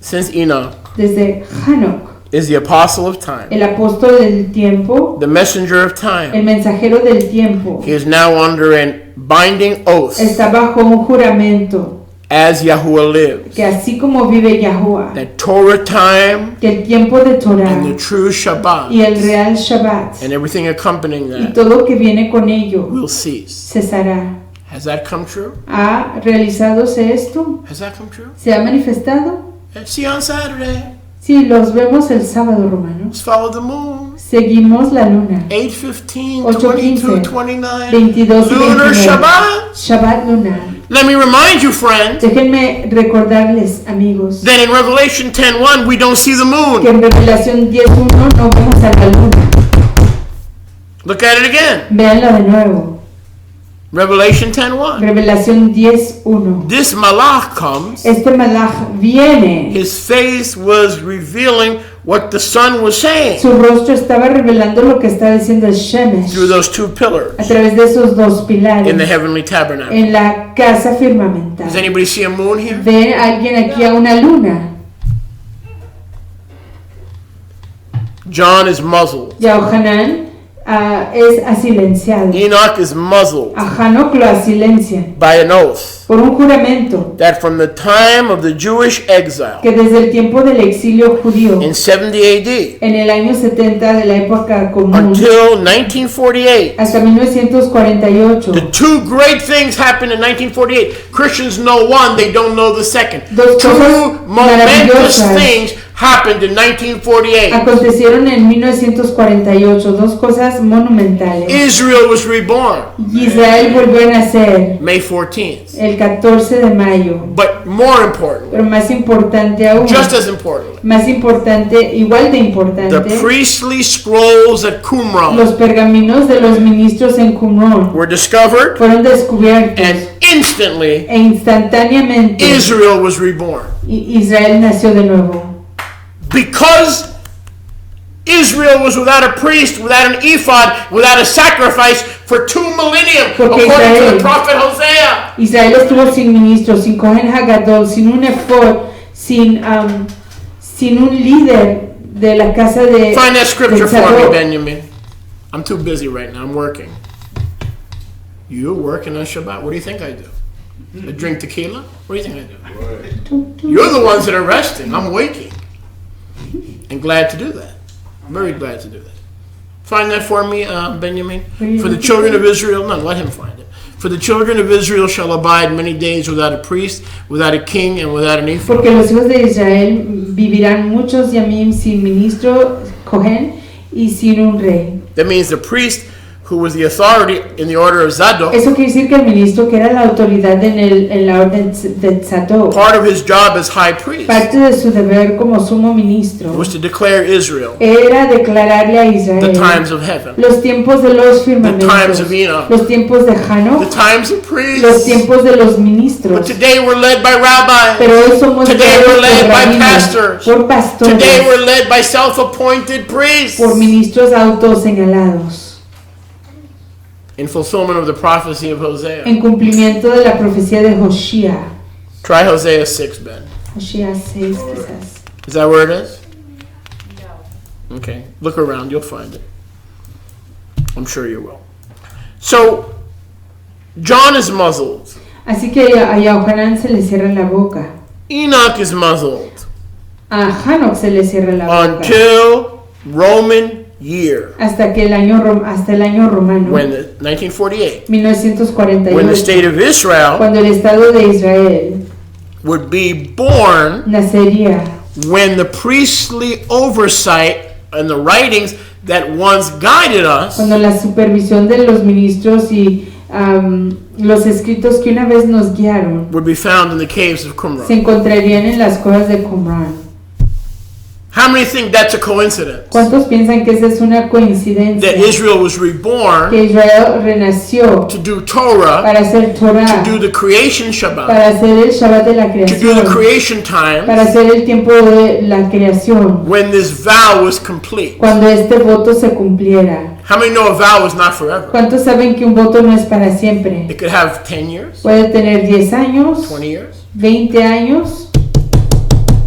since Enoch desde Hanoc, is the apostle of time, el apóstol del tiempo, the messenger of el time, mensajero del tiempo, he is now under a binding oath está bajo un juramento as Yahuwah lives. que así como vive Yahuwah, That Torah time que el tiempo de Torah and the true Shabbat y el real Shabbat and everything accompanying y that todo que viene con ello will cease. cesará. Has that come true? ¿Ha realizadose esto? Has that come true? ¿Se ha manifestado? Let's see on Saturday. Sí, los vemos el sábado, romanos. Let's follow the moon. Seguimos la luna. 8:15, 8:15, 22, 29. 22 y Lunar 29. Shabbat. Shabbat lunar. Let me remind you, friends, Déjenme recordarles, amigos, that in Revelation 10:1 we don't see the que moon. en Revelación 10.1 no vemos a la luna. Look at it again. Véanla de nuevo. Revelation 10:1. Revelación 10.1. This malach comes. Este malach viene. His face was revealing what the sun was saying Su rostro estaba revelando lo que está diciendo el Shemesh through those two pillars a través de esos dos pilares in the heavenly tabernacle. en la casa firmamental. Does anybody see a moon here? ¿Ve alguien aquí a una luna? John is muzzled. Yahohanan es asilenciado. Enoch is muzzled A Hanoc lo asilencian by an oath por un juramento that from the time of the Jewish exile que desde el tiempo del exilio judío in 70 AD en el año 70 de la época común until 1948, hasta 1948, the two great things happened in 1948. Christians know one, they don't know the second. Dos Two cosas momentous maravillosas things happened in 1948. acontecieron en 1948, dos cosas monumentales. Israel was reborn Israel volvió a nacer May 14th. el 14 de mayo, But more important, pero más importante aún, just as important, más importante, igual de the importante, priestly scrolls at Qumran los pergaminos de los ministros en Qumran were discovered, fueron descubiertos and instantly e instantáneamente Israel was reborn. Israel nació de nuevo. Because Israel was without a priest, without an ephod, without a sacrifice for 2 millennium, Porque according to Israel- the prophet Hosea. Israel estuvo sin ministro, sin Cohen Hagadol, sin un ephod, sin un líder de la casa de Find that scripture del for me, Zadok. Benjamin. I'm too busy right now. I'm working. You're working on Shabbat. What do you think I do? I drink tequila? What do you think I do? You're the ones that are resting. I'm waking. And glad to do that. Very glad to do that. Find that for me, Benjamin. For the children of Israel, no, let him find it. For the children of Israel shall abide many days without a priest, without a king, and without an ephod. Porque los hijos de Israel vivirán muchos yamim sin ministro Cohen y sin un rey. That means the priest, who was the authority in the order of Zadok, Eso quiere decir que el ministro, que era la autoridad en la orden de Zadok, part of his job as high priest parte de su deber como sumo ministro, was to declare Israel era declararle a the Israel times of heaven, los tiempos de los the times firmamentos, of Enoch, los tiempos de the Hanoc, times of los priests. tiempos de los But ministros. today we're led by rabbis. Pero hoy somos Today guiados we're led por by rabinos, pastors. por pastores, Today we're led by self-appointed priests. por ministros autoseñalados. in fulfillment of the prophecy of Hosea. en cumplimiento de la profecía de Hosea. Try Hosea 6, Ben. Hosea 6 quizás. Is that where it is? No. Okay, look around, you'll find it. I'm sure you will. So, John is muzzled. Así que a Yohanan se le cierra la boca. Enoch is muzzled A Hanok se le cierra la boca. until Roman year, Hasta el año romano. when the 1948, 1948. when the state of Israel Cuando el Estado de Israel would be born, nacería. when the priestly oversight and the writings that once guided us Cuando la supervisión de los ministros y los escritos que una vez nos guiaron would be found in the caves of se Qumran. encontrarían en las cuevas de Qumran. How many think that's a coincidence? ¿Cuántos piensan que esa es una coincidencia? That Israel was reborn Que Israel renació to do Torah, para hacer Torah, to do the creation Shabbat, para hacer el Shabbat de la to do the creación, creation time, para hacer el tiempo de la creación, when this vow was complete. cuando este voto se cumpliera. How many know a vow is not forever? ¿Cuántos saben que un voto no es para siempre? It could have 10 years, Puede tener 10 años, 20 years. 20 años.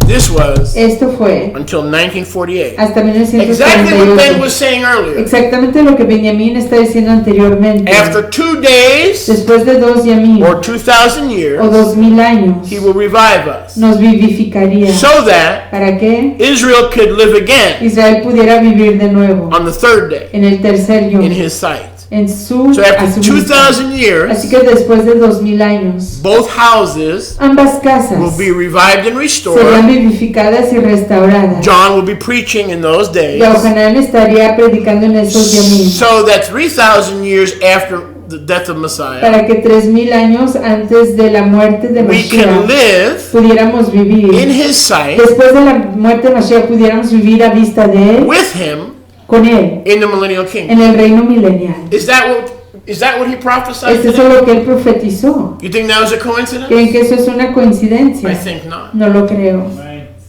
This was Esto fue until 1948. hasta Exactly what Ben 1948. was saying earlier. Exactamente lo que Benjamín está diciendo anteriormente. After 2 days Después de 2 yamim or 2,000 o years, 2000 años, he will revive us nos vivificaría so that para que Israel could live again Israel pudiera vivir de nuevo on the third day en el tercer yom, in his sight. en su, So a after su vista. 2,000 years, Así que después de 2000 años, both houses ambas casas will be revived and serán restored. vivificadas y restauradas. John will be preaching in those days, Yohanan estaría predicando en esos yamim so that 3,000 years after the death of Messiah, para que 3000 años antes de la muerte de we can Mashiach live pudiéramos vivir. in his sight Después de la muerte de Mashiach pudiéramos vivir a vista de él, with him con él, in the millennial kingdom. en el reino milenial. Is that what he prophesied? ¿Es eso lo que él profetizó? You think that was a coincidence? ¿Creen que eso es una coincidencia? I think not. No lo creo.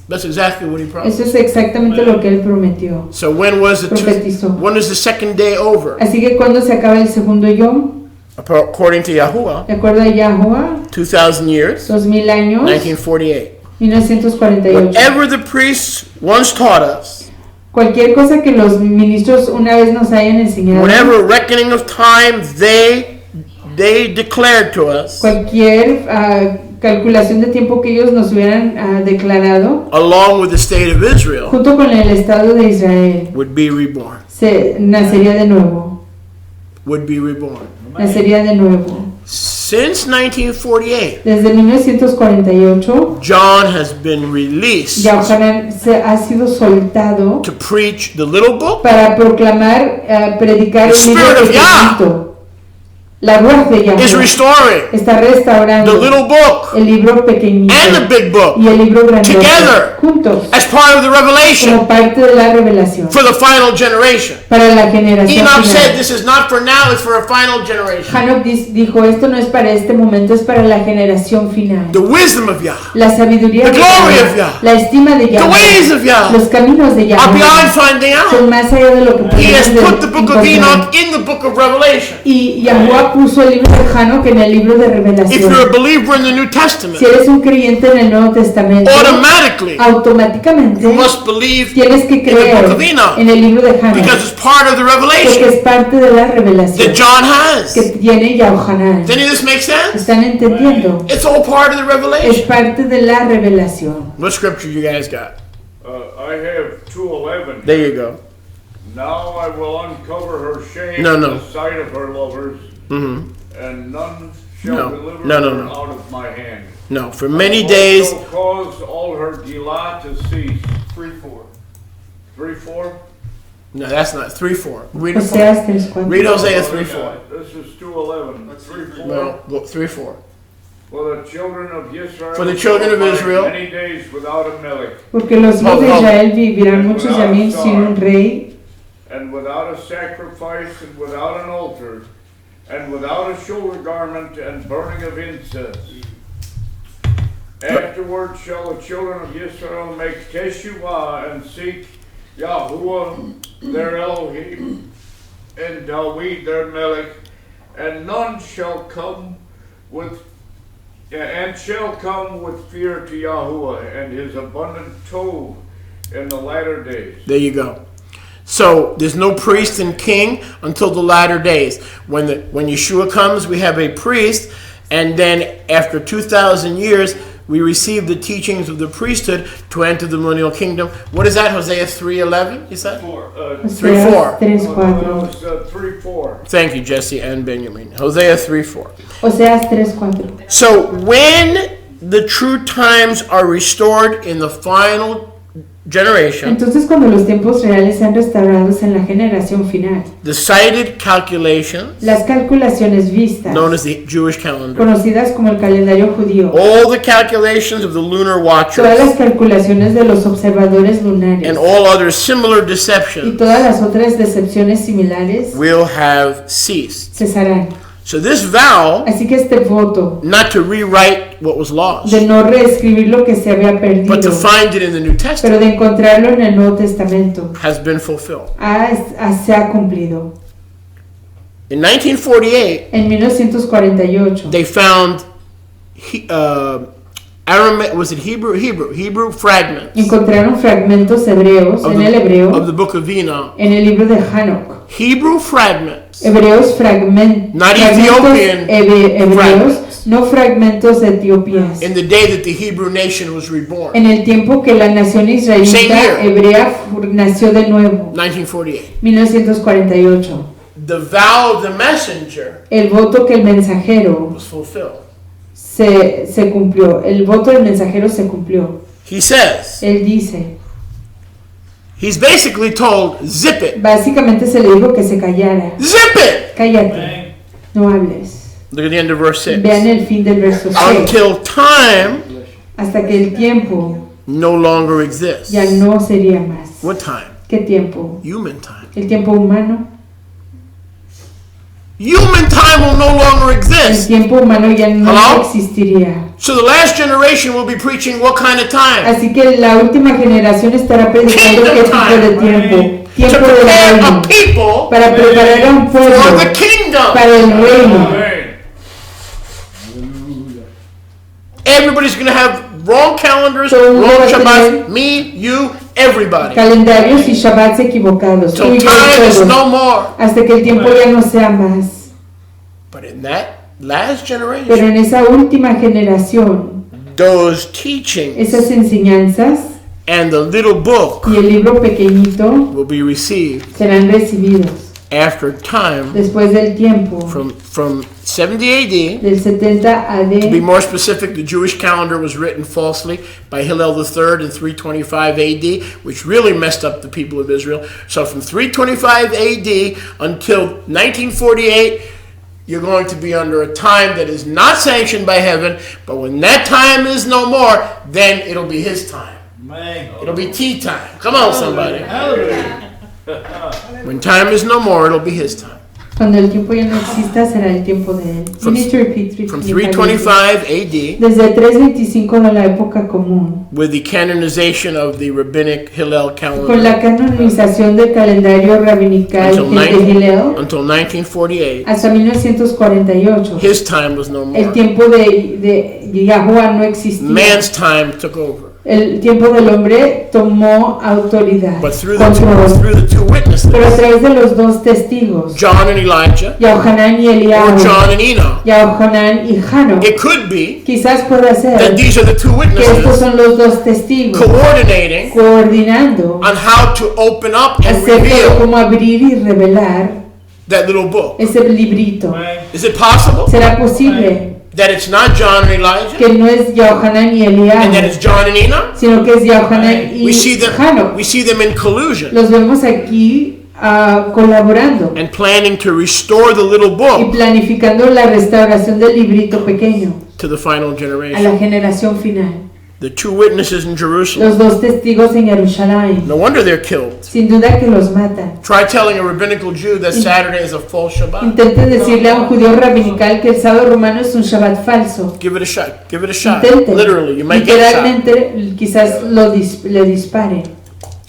That's exactly what he Eso prophesied. es exactamente lo que él prometió. So when was Profetizó. when is the second day over? Así que cuando se acaba el segundo yom, According to Yahuwah, de acuerdo a Yahuwah, 2,000 years, 2000 años, 1948. 1948. Whatever the priests once taught us, Cualquier cosa que los ministros una vez nos hayan enseñado, whatever reckoning of time they declared to us, cualquier calculación de tiempo que ellos nos hubieran declarado, along with the state of Israel, junto con el Estado de Israel, would be reborn. nacería de nuevo. Would be reborn. Nacería de nuevo. Since 1948, Desde 1948, John has been released Yohanan ha sido soltado to preach the little book, para proclamar, predicar The el libro Spirit of pequeñito. La ruach de is Yahweh restoring está restaurando the little book el libro pequeñito and the big book y el libro grandote together juntos as part of the revelation como parte de la revelación for the final generation. para la generación Enoch said final. this is not for now, it's for a final generation. Hanok dijo, esto no es para este momento, es para la generación final. The wisdom of Yah, La sabiduría The de glory Yahweh, of Yah, la estima de the Yahweh, ways of Yah los caminos de are beyond Yahweh finding son out. más allá de lo que He has podemos put the book of encontrar. Enoch in the book of Revelation. Y Yahuwah puso el libro de Hanok en el libro de If you're a revelación. believer in the New Testament, Si eres un creyente en el Nuevo Testamento, automatically automáticamente you must believe tienes que in the creer book of Enoch en el libro de Hanok, because it's part of the porque revelation es parte de la revelación that John has. que tiene Yohanan. Does any of this make sense? ¿Están entendiendo? It's all part of the Es revelation. parte de la revelación. What scripture you guys got? I have 2:11. There you go. Now I will uncover her shame No, in no. the sight of her lovers, Mm-hmm. and none shall No. deliver No, no, her no. out of my hand. No, for many I days. will cause all her Gila to cease. 3:4. 3:4? No, that's not 3:4. Read it. Oseas 3:4. Read Hosea 3:4. This is 2:11. 3:4. No, go 3:4. For the children of Israel. For the children of shall find Israel. Many days without a melech, Porque los hijos de Hold. Israel vivirán muchos yamim sin un rey, and without a sacrifice, and without an altar, and without a shoulder garment, and burning of incense. Afterward shall the children of Israel make teshuvah and seek Yahuwah their Elohim, and Dawid their Melech, and none shall come with fear to Yahuwah and his abundant tov in the latter days. There you go. So there's no priest and king until the latter days. When Yeshua comes, we have a priest, and then after 2,000 years, we receive the teachings of the priesthood to enter the millennial kingdom. What is that? Hosea 3:11, you said? 3:4. 3:4. 3:4. Thank you, Jesse and Benjamin. Hosea 3:4. Oseas 3:4. So when the true times are restored in the final generation, Entonces, cuando los tiempos reales sean restaurados en la generación final, the cited calculations, las calculaciones vistas, known as the Jewish calendar, conocidas como el calendario judío, all the calculations of the lunar todas las watchers, calculaciones de los observadores lunares and all other similar y deceptions todas las otras decepciones similares will have ceased. cesarán. So this vow, Así que este voto not to rewrite what was lost, de no reescribir lo que se había but perdido, to find it in the New pero Testament, de encontrarlo en el Nuevo Testamento, has been fulfilled. se ha cumplido. In 1948, En 1948 they found Hebrew fragments encontraron fragmentos hebreos of en el of hebreo, the book of Enoch. en el libro de Hanok. Hebrew fragments, Hebreos Not fragmentos Ethiopian hebreos, fragments. no fragmentos de Etiopías. in the day that the Hebrew nation was reborn, En el tiempo que la nación Same israelita year. hebrea nació de nuevo, 1948. 1948. The vow of the messenger El voto que el mensajero was fulfilled. se cumplió. El voto del mensajero se cumplió. He says, Él dice, he's basically told, zip it, básicamente se le dijo que se callara. zip it. Cállate, no hables. Look at the end of verse 6. Vean el fin del verso 6. Until time Hasta que el tiempo no longer exists. ya no sería más. What time? ¿Qué tiempo? Human time. El tiempo humano. Human time will no longer El exist. tiempo humano ya no Hello? existiría. So the last generation will be preaching what kind of time? Así que la última generación estará predicando qué tipo de tiempo. To Tiempo del prepare reino. a people Para preparar a un pueblo for the kingdom. para el reino. Amen. Everybody's going to have wrong calendars, Todo el mundo wrong va a Shabbats, tener me, you, everybody. Calendarios y shabbats equivocados. Tú Till y yo time is todos. no more. Hasta que el tiempo ya no sea más. But in that last Pero generation, en esa última generación, those teachings esas enseñanzas and the little book y el libro pequeñito will be received serán recibidos after time después del tiempo from 70 AD. del 70 To be AD. more specific, the Jewish calendar was written falsely by Hillel III in 325 AD, which really messed up the people of Israel. So from 325 AD until 1948, you're going to be under a time that is not sanctioned by heaven, but when that time is no more, then it'll be his time. It'll be tea time. Come on, somebody. When time is no more, it'll be his time. Cuando el tiempo ya no exista, será el tiempo de él. You need to repeat From 325. 325 AD, Desde 325 de la época común, with the canonization of the rabbinic Hillel con la calendar, canonización del calendario rabinical until, de Hillel, until 1948, hasta 1948, his time was no el more. tiempo de Yahuwah no existía. Man's time took over. El tiempo del hombre tomó autoridad, But through control. the two witnesses, Pero a través de los dos testigos, John and Elijah, Yahohanan y or Eliahu, John and Enoch, Yahohanan y Hanok, it could be quizás pueda ser that these are the two que estos witnesses son los dos testigos coordinating coordinando on how to open up and acerca de reveal cómo abrir y revelar that little book. ese librito. Is it possible ¿Será posible that it's not John and Elijah, que no es Yahohanan y and that Eliahu, it's John and Enoch? sino que es Yahohanan y We see Hanok? them in collusion Los vemos aquí colaborando and planning to restore the little y book planificando la restauración del librito pequeño to the final a generation. la generación final. The two witnesses in Jerusalem. Los dos testigos en Jerusalén, No wonder they're killed. sin duda que los matan. Try telling a rabbinical Jew that Saturday is a false Shabbat. Intenten decirle a un judío rabinical que el sábado romano es un Shabbat falso. Give it a shot. Give it a shot. Intenten. Literally, you might get shot. Literalmente, quizás le disparen.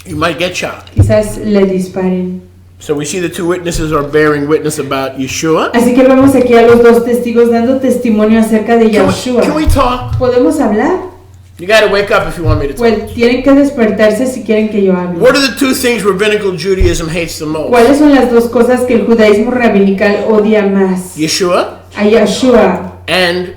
You might get shot. Quizás le disparen. So we see the two witnesses are bearing witness about Yeshua. Así que vemos aquí a los dos testigos dando testimonio acerca de Can Yeshua. we talk? ¿Podemos hablar? You got to wake up if you want me to talk. Pues tienen que despertarse si quieren que yo hable. What are the two things rabbinical Judaism hates the most? ¿Cuáles son las dos cosas que el judaísmo rabinical odia más? Yeshua A Yeshua and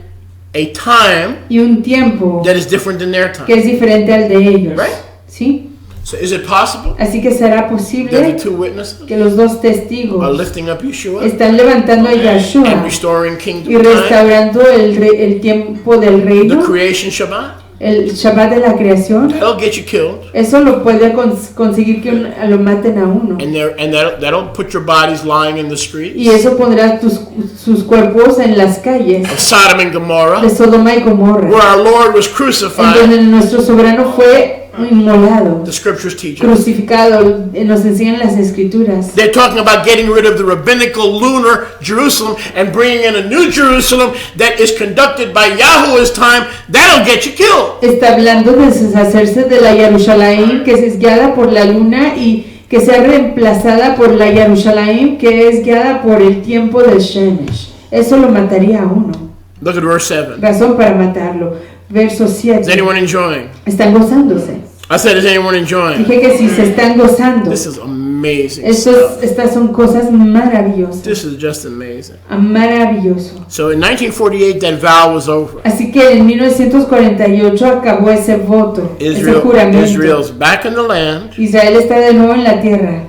a time y un tiempo that is different than their time. que es diferente al de ellos. Right. ¿Sí? So is it possible Así que será that the posible two witnesses que los dos are testigos lifting up Yeshua están levantando a and Yeshua restoring y kingdom time, restaurando el tiempo del the reino, creation Shabbat? el Shabbat de la creación? That'll get you killed, Eso lo puede conseguir que lo maten a uno. and that'll put your bodies lying in the streets Y eso pondrá sus cuerpos en las calles of Sodom and de Gomorrah, Sodoma y where Gomorra, our Lord was en crucified. donde nuestro soberano fue inmolado, The scriptures teach us. crucificado. Nos enseñan las escrituras. They're talking about getting rid of the rabbinical lunar Jerusalem and bringing in a new Jerusalem that is conducted by Yahuwah's time. That'll get you killed. Está hablando de deshacerse de la Jerusalén que es guiada por la luna y que sea reemplazada por la Jerusalén que es guiada por el tiempo del Shemesh. Eso lo mataría a uno. Look at verse 7. Razón para matarlo. Verso Is 7. anyone enjoying? Están gozándose. I said, is anyone enjoying? Dije que si se están gozando. This is amazing stuff. Estas son cosas maravillosas. This is just amazing. Maravilloso. So in 1948, that vow was over. Así que en 1948 acabó ese voto, ese juramento. Israel's back in the land. Israel está de nuevo en la tierra.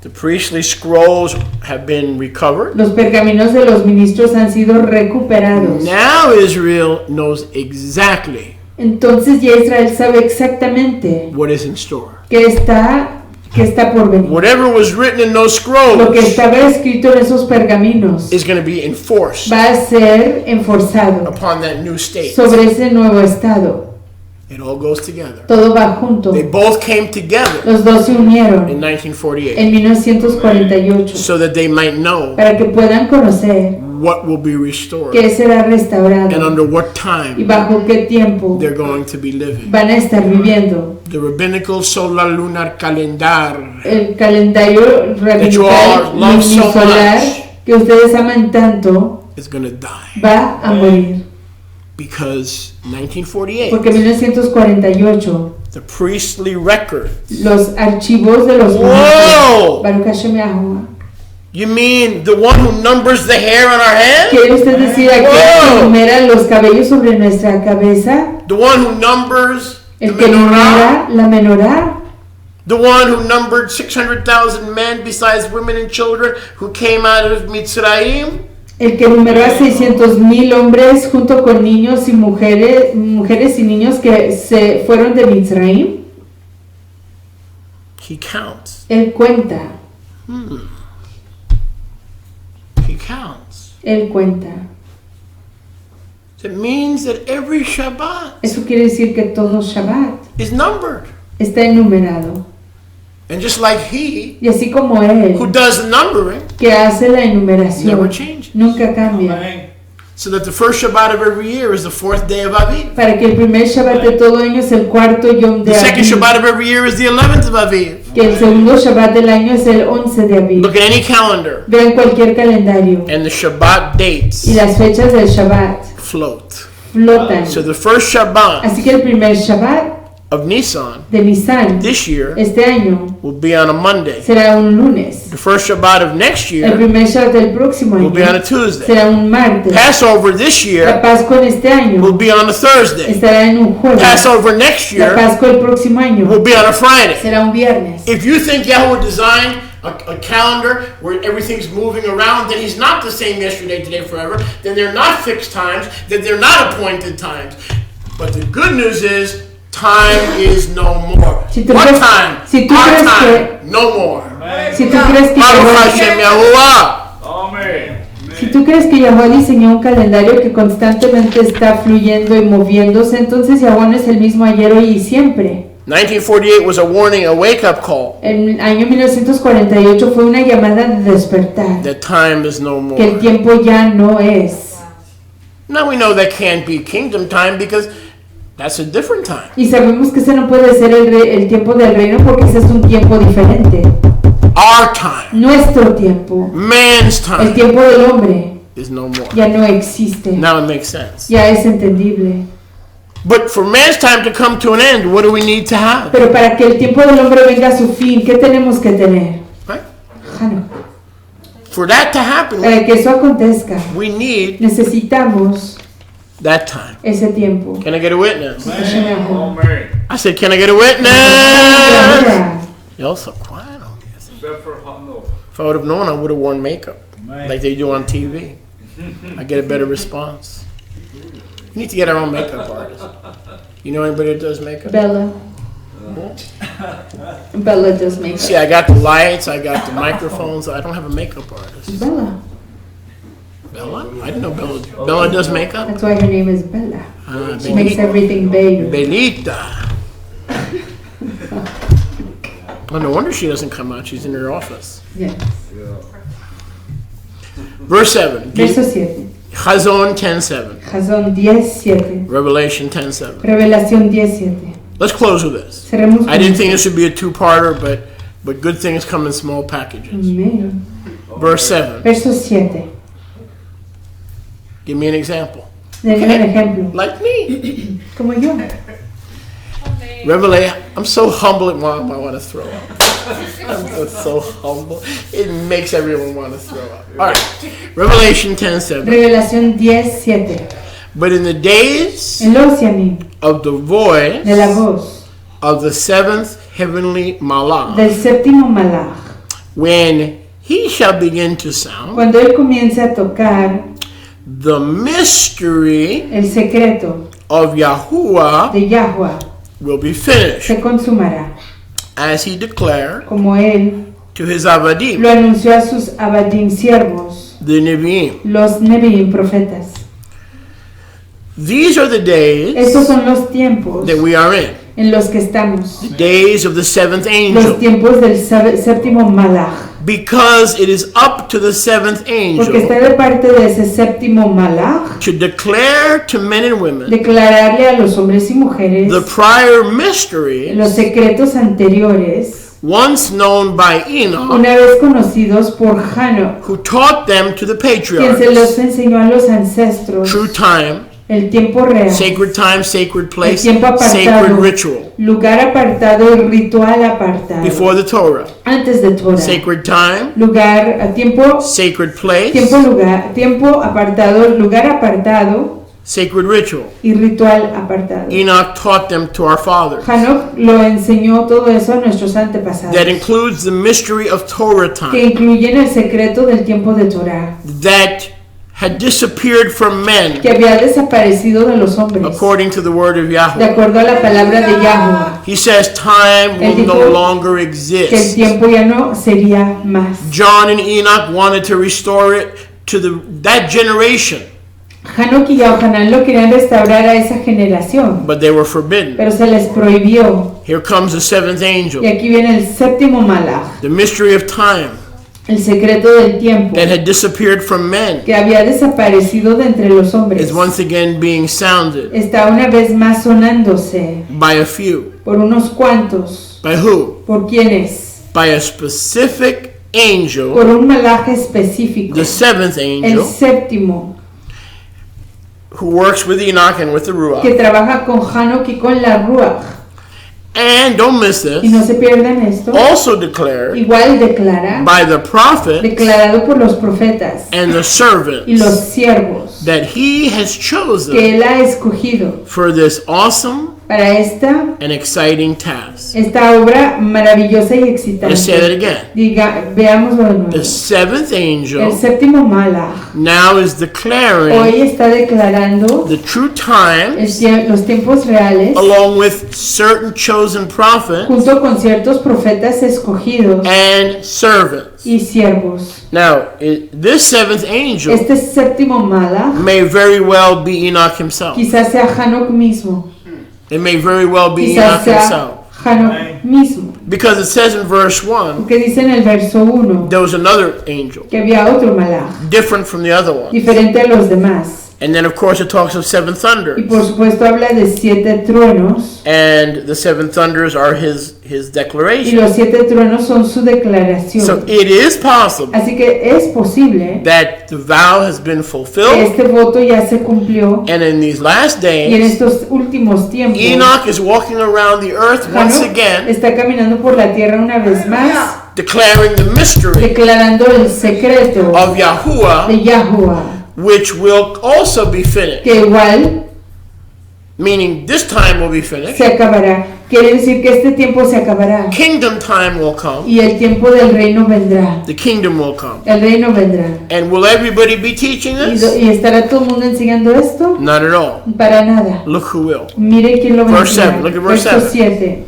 The priestly scrolls have been recovered. Los pergaminos de los ministros han sido recuperados. Now Israel knows exactly Entonces ya Israel sabe exactamente what is in store. qué está por venir. Whatever was written in those Lo que scrolls estaba escrito en esos pergaminos is going to be enforced va a ser enforzado upon that new state. sobre ese nuevo estado. It all goes together. Todo va junto. They both came together Los dos se unieron in 1948 en 1948 so that they might know para que puedan conocer what will be restored qué será and restaurado under what y time bajo qué tiempo they're going to be living. van a estar viviendo. The rabbinical solar lunar calendar El calendario radical love so lunisolar much que ustedes aman tanto is going to die va a morir. because 1948, Porque en 1948 the priestly record. los archivos de los Whoa! Baruch Hashem Yahuwah. You mean the one who numbers the hair on our head? ¿Quiere usted decir aquel que Whoa! numera los cabellos sobre nuestra cabeza? The one who numbers the El que menorah? numera la menorá. The one who numbered 600,000 men besides women and children who came out of Mitzrayim? El que numeró a 600,000 hombres junto con niños y mujeres y niños que se fueron de Mitzrayim. He counts. Él cuenta. He counts. Él cuenta. It means that every Shabbat Eso quiere decir que todo Shabbat is numbered. está enumerado. And just like he Y así como who Él, does the numbering que hace la never enumeración, changes. nunca cambia. Amén. So that the first Shabbat of every year is the fourth day of Aviv. Para que el primer Shabbat de todo año es el cuarto Yom de The second Aviv. Shabbat of every year is the 11th of Aviv. Que el segundo Shabbat del año es el 11 de Aviv. Look at any calendar Vean cualquier calendario. and the Shabbat dates Y las fechas del Shabbat float. flotan. So the first Shabbat Así que el primer Shabbat of Nisan de Nisan this year este año will be on a Monday. será un lunes. The first Shabbat of next El year primer Shabbat del próximo will be on a año Tuesday. será un martes. Passover this La year Pascua en este will año be on a Thursday. estará en un jueves. Passover next La year Pascua el próximo año will be on a Friday. será un viernes. If you think Yahweh designed a calendar where everything's moving around, then he's not the same yesterday, today, forever. Then they're not fixed times. Then they're not appointed times. But the good news is time is no more. Si tú What crees- time? si tú Our crees time, no more. Si tú crees que Baruch Yahweh- Hashem Yahuwah. Amen. Si tú crees que Yahweh diseñó un calendario que constantemente está fluyendo y moviéndose, entonces Yahweh no es el mismo ayer, hoy y siempre. 1948 was a warning, a wake-up call El año 1948 fue una llamada de despertar, that time is no que el more. tiempo ya no es. Now we know that can't be kingdom time because that's a different time. Y sabemos que ese no puede ser el tiempo del reino porque ese es un tiempo diferente. Our time, Nuestro tiempo, man's el time, tiempo del hombre, is no more. ya no existe. Now it makes sense. Ya es entendible. But for man's time to come to an end, what do we need to have? Pero para que el tiempo del hombre venga a su fin, ¿qué tenemos que tener? Right? Jano, For that to happen, para que eso acontezca, we need necesitamos that time. ese tiempo. Can I get a witness? Amen. I said, can I get a witness? Aleluya. Y'all so quiet on me. Except for Hano. If I would have known, I would have worn makeup like they do on TV. I get a better response. We need to get our own makeup artist. You know anybody that does makeup? Bella. Bella does makeup. See, I got the lights, I got the microphones. I don't have a makeup artist. Bella. Bella? I didn't know Bella. Bella does makeup? That's why her name is Bella. Ah, She makes Belita. everything better. Belita. Well, no wonder she doesn't come out. She's in her office. Yes. Verse 7. Verso 7. Chazon 10:7. Jason 10:7. Revelation 10:7. Revelación 10:7. Let's close with this. Cerremos I didn't think this would be a two-parter, but good things come in small packages. Amén. Verse 7. Verso 7. Give me an example. Denme un ejemplo. Like me. Como yo. Revelation. I'm so humble at mom, I want to throw up. I'm just so humble. It makes everyone want to throw up. All right. Revelation 10:7. Revelación 10:7. But in the days En los Yamin, of the voice de la voz of the seventh heavenly malach, del séptimo malach, when he shall begin to sound, cuando él comience a tocar the mystery el secreto of Yahuwah de Yahweh, will be finished, se consumará, as he declared como él to his avadim, lo anunció a sus abadim siervos, the Nevi'im. los Nevi'im profetas. These are the days Estos son los tiempos that we are in, en los que estamos, the days of the seventh los angel, tiempos del séptimo malach, because it is up to the seventh porque angel está de parte de ese séptimo malach to declare to men and women declararle a los hombres y mujeres the prior mysteries los secretos anteriores, once known by Enoch, una vez conocidos por Hanok, who taught them to the quien se patriarchs. los enseñó a los ancestros, True time, el tiempo real, sacred place, el tiempo sacred apartado, ritual lugar apartado y ritual apartado, before the Torah. antes de Torah, Sacred time, lugar, a tiempo, sacred place, tiempo apartado, lugar apartado sacred ritual. y ritual apartado. Enoch taught them to our fathers. Hanok lo enseñó todo eso a nuestros antepasados, That includes the mystery of Torah que time incluyen el secreto del tiempo de Torah, that had disappeared from men que había desaparecido de los hombres, according to the word of de Yahweh. acuerdo a la palabra de Yahweh, He says time Él will no dijo longer que el exist. tiempo ya no sería más. John and Enoch wanted to restore it to that generation, Hanok y Yohanan lo querían restaurar a esa generación, but they were forbidden. pero se les prohibió. Here comes the seventh Y angel, aquí viene el séptimo malach, the mystery of time el secreto del tiempo, that had disappeared from men que había desaparecido de entre los hombres. is once again being sounded Está una vez más sonándose by a few. por unos cuantos. By who? ¿Por quiénes? By a specific angel, Por un malaj específico, the seventh el angel, séptimo, who works with Enoch and with the que Ruach. trabaja con Hanok y con la Ruach. And don't miss Y no this, se pierdan esto. also declared Igual declara, by the prophet declarado por los profetas and the y los servants siervos, that he has que chosen él ha escogido for this awesome para esta task. obra maravillosa y Let's say that excitante. again. Diga, veámoslo de The nuevo. seventh El angel séptimo malach now is declaring hoy está declarando the true time los tiempos reales along with certain chosen prophets junto con ciertos profetas escogidos and servants. y siervos. Now, this seventh angel Este séptimo malach may very well be Enoch himself. quizás sea Hanok mismo, It may very well be quizás Enoch sea himself. Hanok mismo, Because it says in verse 1, porque dice en el verso 1 there was another angel, que había otro malach different from the other one. diferente a los demás. And then, of course, it talks of 7 Y thunders. por supuesto habla de 7 truenos. And the 7 thunders are his Y declaration. los 7 truenos son su declaración. So it is possible Así que es posible that the vow has been que fulfilled. este voto ya se cumplió. And in these last Y en days, estos últimos tiempos, Enoch is walking around the earth once Enoch again, está caminando por la tierra una vez más, declaring the mystery declarando el secreto of Yahuwah, de Yahuwah, which will also be finished. que igual Meaning this time will be finished. se acabará. Quiere decir que este tiempo se acabará Kingdom time will come. y el tiempo del reino vendrá. The kingdom will come. El reino vendrá. And will everybody be teaching this? ¿Y estará todo el mundo enseñando esto? Not at all. Para nada. Look who will. Mire quién lo va a Verse enseñar. 7, look at verse Verso 7. 7.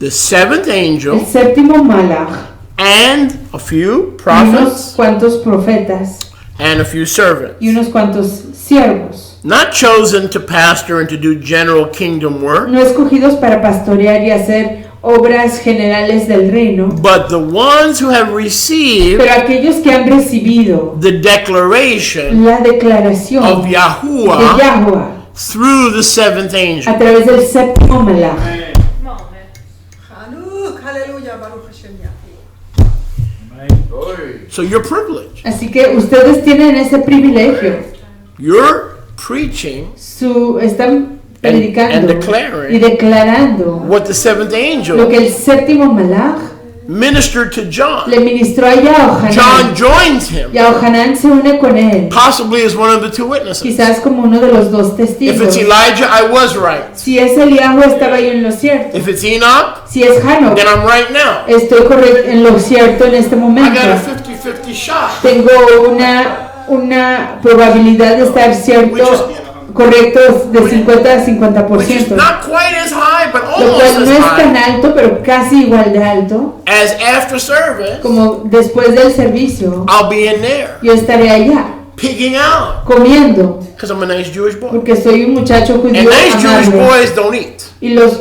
The seventh angel El séptimo malach and a few y unos prophets cuantos profetas and a few servants, y unos cuantos siervos, not chosen to pastor and to do general kingdom work, no escogidos para pastorear y hacer obras generales del reino, but the ones who have received pero aquellos que han recibido the declaration la declaración of de Yahuwah Yahuwah through the seventh angel. a través del séptimo malach. Hallelujah, Baruch Hashem Yahuwah. Oy. So you're privileged. Así que ustedes tienen ese privilegio. You're preaching Están predicando and declaring y declarando what the seventh lo angel que el séptimo malach ministered to John. le ministró a John Yahohanan. joins him, Yahohanan se une con él, possibly as one of the two witnesses. quizás como uno de los dos If it's testigos. Elijah, I was right. Si es Eliahu, estaba yo en lo cierto. If it's Enoch, Si es Hanok, then I'm right now. estoy en lo cierto en este I momento. got a 50-50 shot. Tengo una probabilidad de estar cierto, correcto, de 50 a Which is 50%. not quite as high, but Lo almost cual as no es tan high alto, pero casi igual de alto. as after service. Como después del servicio, I'll be in there, yo estaré allá, pigging out, comiendo, because I'm a nice Jewish boy. porque soy un muchacho And judío nice Jewish amable. boys don't eat. Y los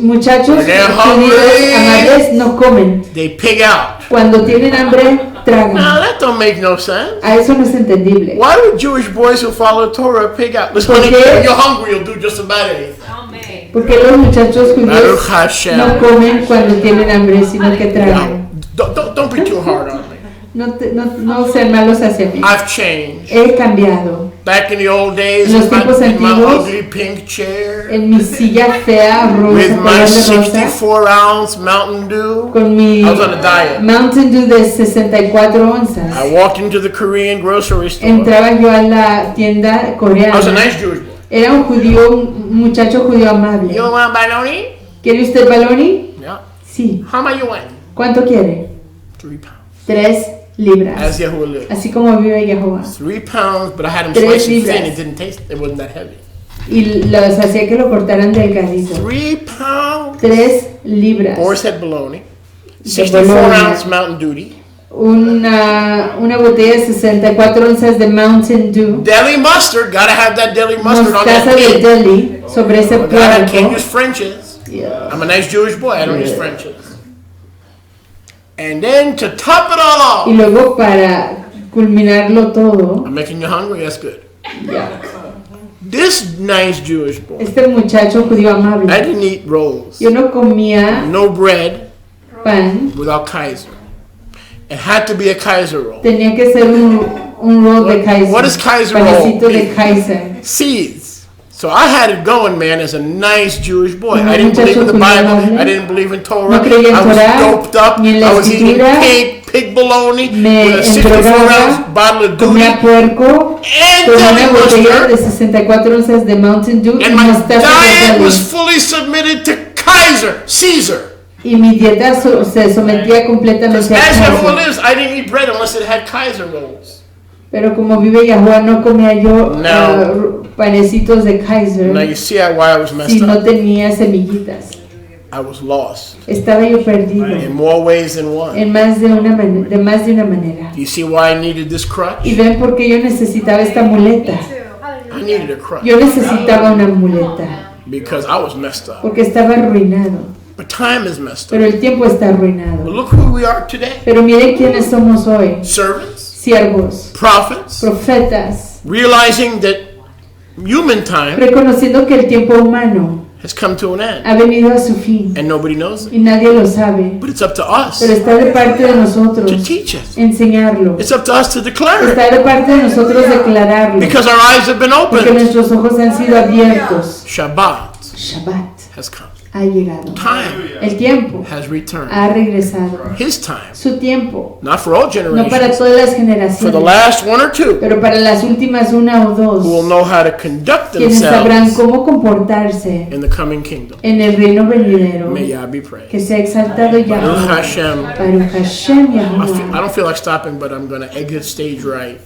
muchachos When they're judíos hungry, amables no comen. They pig out. Cuando tienen hambre, tragan. Now that don't make no sense. A eso no es entendible. Why would Jewish boys who follow Torah pig out? Listen, ¿Por honey, qué? when you're hungry, you'll do just about anything. Porque los muchachos judíos Baruch Hashem. no comen cuando tienen hambre, sino que tragan. Now, don't be too hard on me. No sean malos hacia mí. I've changed. He cambiado. Back in the old days, En los in my tiempos antiguos, ugly pink chair, En mi silla fea, with rosa, my color de rosa, 64-ounce Mountain Dew, con mi I was on a diet. Mountain Dew de 64 I onzas. walked into the Korean grocery store. Entraba yo a la tienda I was a coreana. nice Jewish boy. Era un muchacho judío amable. You want bologna? ¿Quiere usted baloni? Yeah. Sí. How much you want? ¿Cuánto quiere? 3 pounds. 3 libras. As Yahuwah lived. Así como vive Yahuwah. 3 pounds, but I had them 3 sliced and libras. thin. It didn't taste. It wasn't that heavy. Y los hacía que lo cortaran delgadito. 3 pounds. 3 libras. Boar's Head bologna. De 64-ounce Mountain Dew. Una botella de 64 onzas de Mountain Dew. Deli mustard. Gotta have that deli mustard on Mostaza that de pig. deli sobre ese I can't plato. use French's. Yeah. I'm a nice Jewish boy. I don't use French's. And then to top it all Y off, luego para culminarlo todo, I'm making you hungry. That's good. ya, This nice Jewish boy. este muchacho judío I amable. didn't eat rolls. Yo no comía No bread pan, without Kaiser. It had to be a Kaiser roll. tenía que ser un roll de Kaiser. What is Kaiser Panecito roll? de Kaiser. Seeds. So I had it going, man, as a nice Jewish boy. Como I didn't believe in the muchacho Bible. judío I didn't believe in Torah. No creía en I was Torah, doped up. ni en la I was eating escritura. pig bologna Me with a 64-ounce bottle of comía Duty puerco and con una deli botella de mustard. 64 onzas de Mountain Dew y And my mostaza de diet was deli. fully submitted to Kaiser, Caesar. Y mi dieta se sometía completamente a As Yahuwah Kaiser. lives, I didn't eat bread unless it had Kaiser rolls. Pero como vive Yahuwah, no comía yo No. panecitos de Kaiser Now you see why I was si messed no up. tenía semillitas. I was lost Estaba yo perdido in more ways than one. en más de una manera. You see why I needed this crutch? Y ven por qué yo necesitaba esta muleta. I needed a crutch Yo necesitaba una muleta because I was messed up. porque estaba arruinado. But time is messed up. Pero el tiempo está But arruinado. look who we are today. Pero miren quiénes somos hoy. Servants, siervos, prophets, profetas, realizing that human time reconociendo que el tiempo humano has come to an end ha venido a su fin and nobody knows it. y nadie lo sabe, But it's up to us pero está de parte de to nosotros teach it. enseñarlo, It's up to us to declare it. está de parte de nosotros declararlo, Because our eyes have been porque opened. nuestros ojos han sido abiertos. Shabbat Shabbat has come. ha llegado, Time el tiempo has returned. ha regresado, His time. su tiempo, Not for all no para generations. todas las For the generaciones, last one or two pero para las últimas una o who will dos, know how to conduct quienes sabrán themselves cómo comportarse in the coming kingdom. en el reino venidero. May Yah be praised. Que sea exaltado Baruch Yahweh. Hashem. Baruch Hashem I Yahuwah. don't feel like stopping, but I'm going to exit stage right.